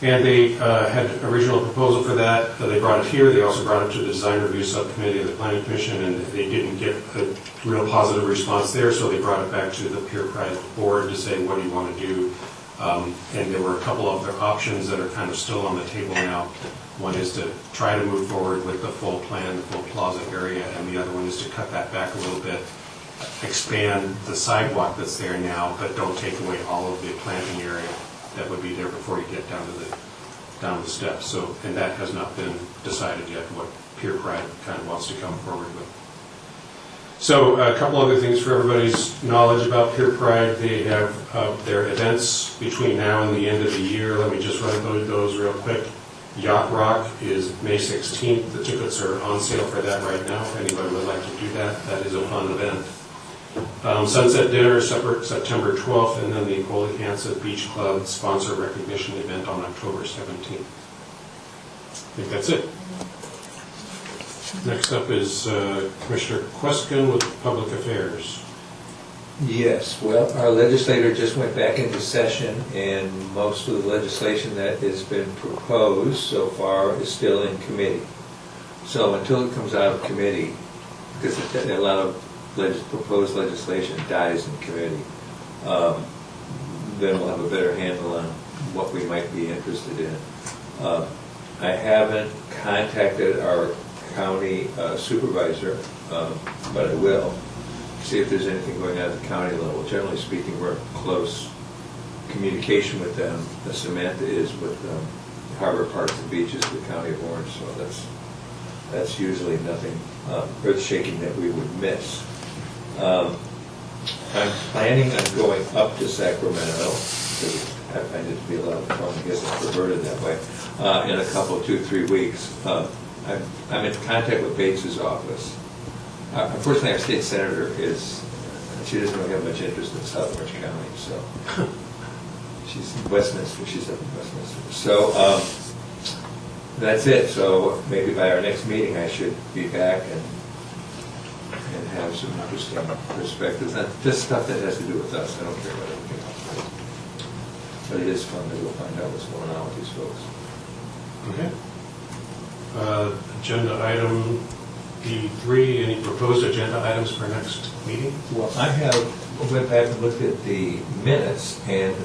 And they had an original proposal for that. They brought it here. They also brought it to the design review subcommittee of the planning commission, and they didn't get a real positive response there, so they brought it back to the Pure Pride board to say, what do you want to do? And there were a couple of other options that are kind of still on the table now. One is to try to move forward with the full plan, the full plaza area, and the other one is to cut that back a little bit, expand the sidewalk that's there now, but don't take away all of the planting area that would be there before you get down the steps. So, and that has not been decided yet, what Pure Pride kind of wants to come forward with. So a couple other things for everybody's knowledge about Pure Pride. They have their events between now and the end of the year. Let me just run through those real quick. Yacht Rock is May 16th. The tickets are on sale for that right now. If anybody would like to do that, that is a fun event. Sunset Dinner, September 12th, and then the Holy Hansa Beach Club sponsor recognition event on October 17th. I think that's it. Next up is Commissioner Queskin with Public Affairs. Yes, well, our legislator just went back into session, and most of the legislation that has been proposed so far is still in committee. So until it comes out of committee, because a lot of proposed legislation dies in committee, then we'll have a better handle on what we might be interested in. I haven't contacted our county supervisor, but I will see if there's anything going on at the county level. Generally speaking, we're in close communication with them. Samantha is with Harbor Parks and Beaches, the County of Orange, so that's usually nothing earth-shaking that we would miss. I'm planning on going up to Sacramento, because I find it to be a lot of fun. I guess it's perverted that way. In a couple, 2-3 weeks. I'm in contact with Bates's office. Unfortunately, our state senator she doesn't really have much interest in South Orange County, so she's in Westminster, she's up in Westminster. So that's it. So maybe by our next meeting, I should be back and have some interesting perspectives. Not just stuff that has to do with us. I don't care about everything else. But it is fun to go find out what's going on with these folks. Okay. Agenda item D3, any proposed agenda items for next meeting? Well, I went back and looked at the minutes, and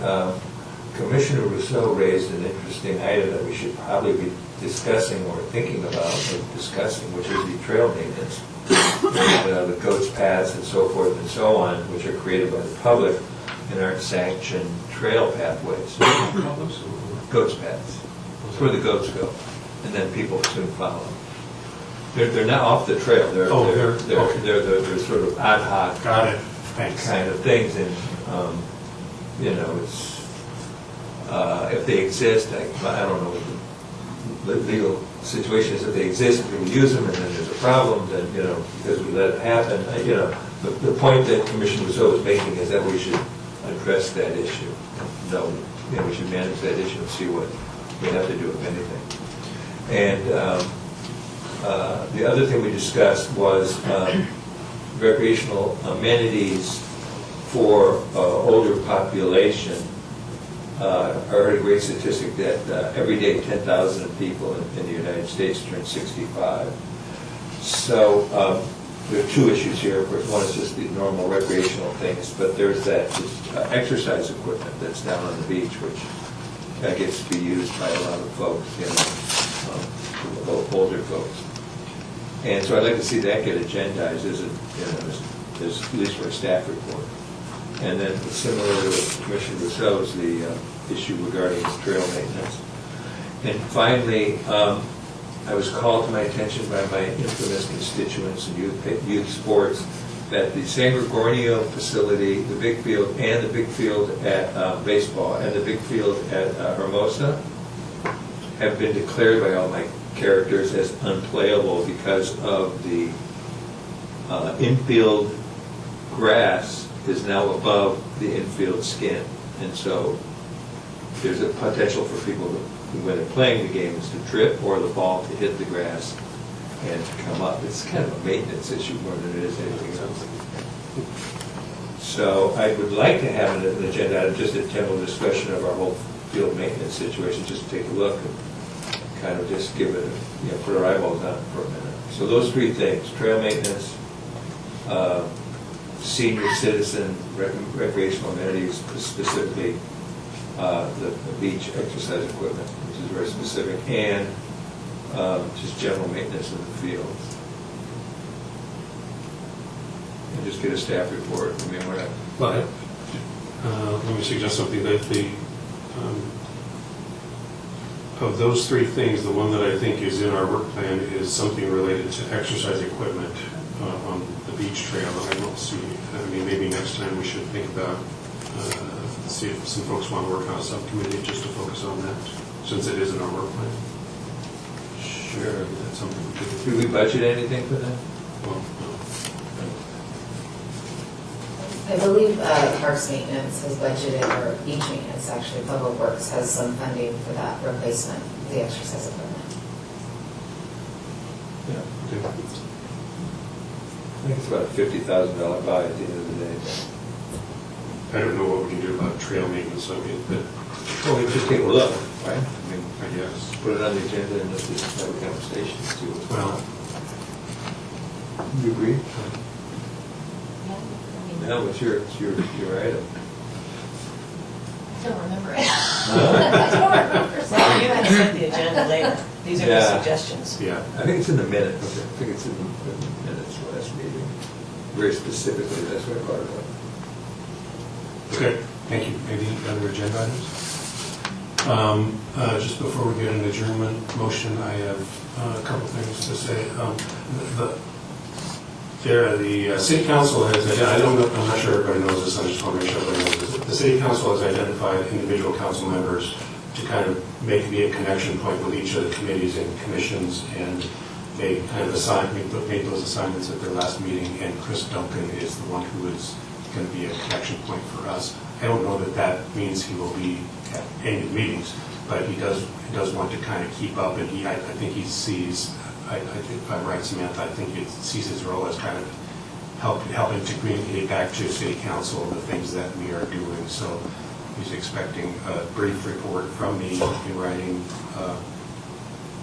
Commissioner Rousseau raised an interesting item that we should probably be discussing or thinking about or discussing, which is the trail maintenance. And, the goats paths and so forth and so on, which are created by the public and aren't sanctioned trail pathways. Goats paths. It's where the goats go, and then people soon follow. They're not off the trail. They're sort of ad hoc. Got it. Thanks. Kind of things, and it's if they exist. I don't know what the legal situation is. If they exist, people use them, and then there's a problem. Then because we let it happen. The point that Commissioner Rousseau is making is that we should address that issue. No, we should manage that issue and see what we have to do, if anything. And the other thing we discussed was recreational amenities for older population. I heard a great statistic that every day 10,000 people in the United States turn 65. So we have two issues here. One is just the normal recreational things, but there's that exercise equipment that's down on the beach, which gets to be used by a lot of folks, older folks. And so I'd like to see that get agendized as at least for a staff report. And then similarly with Commissioner Rousseau's, the issue regarding trail maintenance. And finally, I was called to my attention by my infamous constituents in youth sports that the San Gregorio facility, the big field, and the big field at baseball, and the big field at Hermosa have been declared by all my characters as unplayable because of the infield grass is now above the infield skin. And so there's a potential for people to, when they're playing the games, to trip or the ball to hit the grass and to come up. It's kind of a maintenance issue more than it is anything else. So I would like to have an agenda item, just a general discussion of our whole field maintenance situation, just to take a look and kind of just give it, put our eyeballs on it for a minute. So those three things: trail maintenance, senior citizen recreational amenities, specifically the beach exercise equipment, which is very specific, and just general maintenance of the fields. And just get a staff report. I mean, we're not. But let me suggest something that of those three things, the one that I think is in our work plan is something related to exercise equipment on the beach trail. I don't see. I mean, maybe next time we should think about see if some folks want to work on a subcommittee just to focus on that, since it is in our work plan. Sure, that's something we could do. Do we budget anything for that? Well, I believe Parks Maintenance has budgeted, or beach maintenance actually, Public Works has some funding for that replacement, the exercise equipment. Yeah. Okay. I think it's about a $50,000 buy at the end of the day. I don't know what we can do about trail maintenance of it, but Well, we just take a look, right? I mean, I guess. put it on the agenda and let's just have a conversation too. Well, You agree? No, it's your item. I don't remember it. Well, you can set the agenda later. These are the Yeah. suggestions. yeah. I think it's in the minutes. I think it's in the minutes last meeting. Very specifically, that's what I brought it up. Okay, thank you. Any other agenda items? Just before we get an adjournment motion, I have a couple things to say. The city council has, I'm not sure everybody knows this, I just want to make sure everybody knows this. The city council has identified individual council members to kind of be a connection point with each of the committees and commissions, and they kind of made those assignments at their last meeting, and Chris Duncan is the one who is going to be a connection point for us. I don't know that that means he will be at any of the meetings, but he does want to kind of keep up, and I think he sees, I think if I'm right, Samantha, I think he sees his role as kind of helping to communicate back to city council the things that we are doing. So he's expecting a brief report from me in writing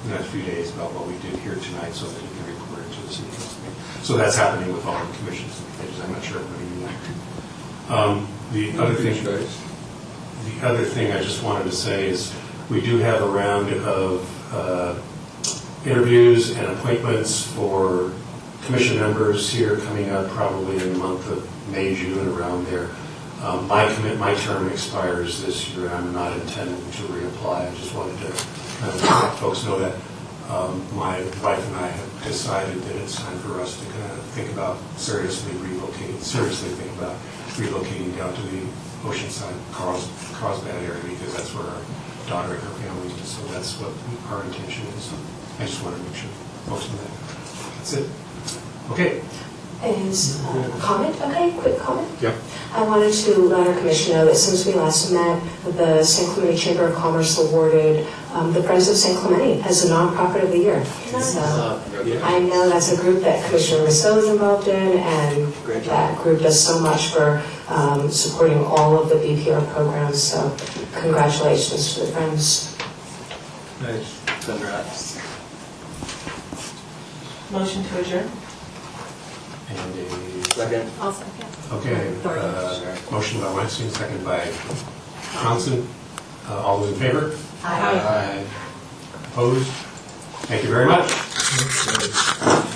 in the next few days about what we did here tonight, so that he can report it to the city council. So that's happening with all the commissions and committees. I'm not sure everybody knew that. The other thing I just wanted to say is we do have a round of interviews and appointments for commission members here coming up probably in the month of May, June, around there. My term expires this year, and I'm not intending to reapply. I just wanted to kind of let folks know that my wife and I have decided that it's time for us to kind of seriously think about relocating down to the Oceanside, Carlsbad area, because that's where our daughter and her family is. So that's what our intention is. I just wanted to make sure folks know that. That's it. Okay. Is comment, okay, quick comment? Yep. I wanted to let our commission know that since we last met, the San Clemente Chamber of Commerce awarded the Friends of San Clemente as a nonprofit of the year. So I know that's a group that Commissioner Rousseau is involved in, and that group does so much for supporting all of the BPR programs. So congratulations to the Friends. Nice. Congrats. Motion to adjourn? And a Second. I'll second. Okay, motion by Weinstein, second by Johnson. All those in favor? Aye. Opposed? Thank you very much.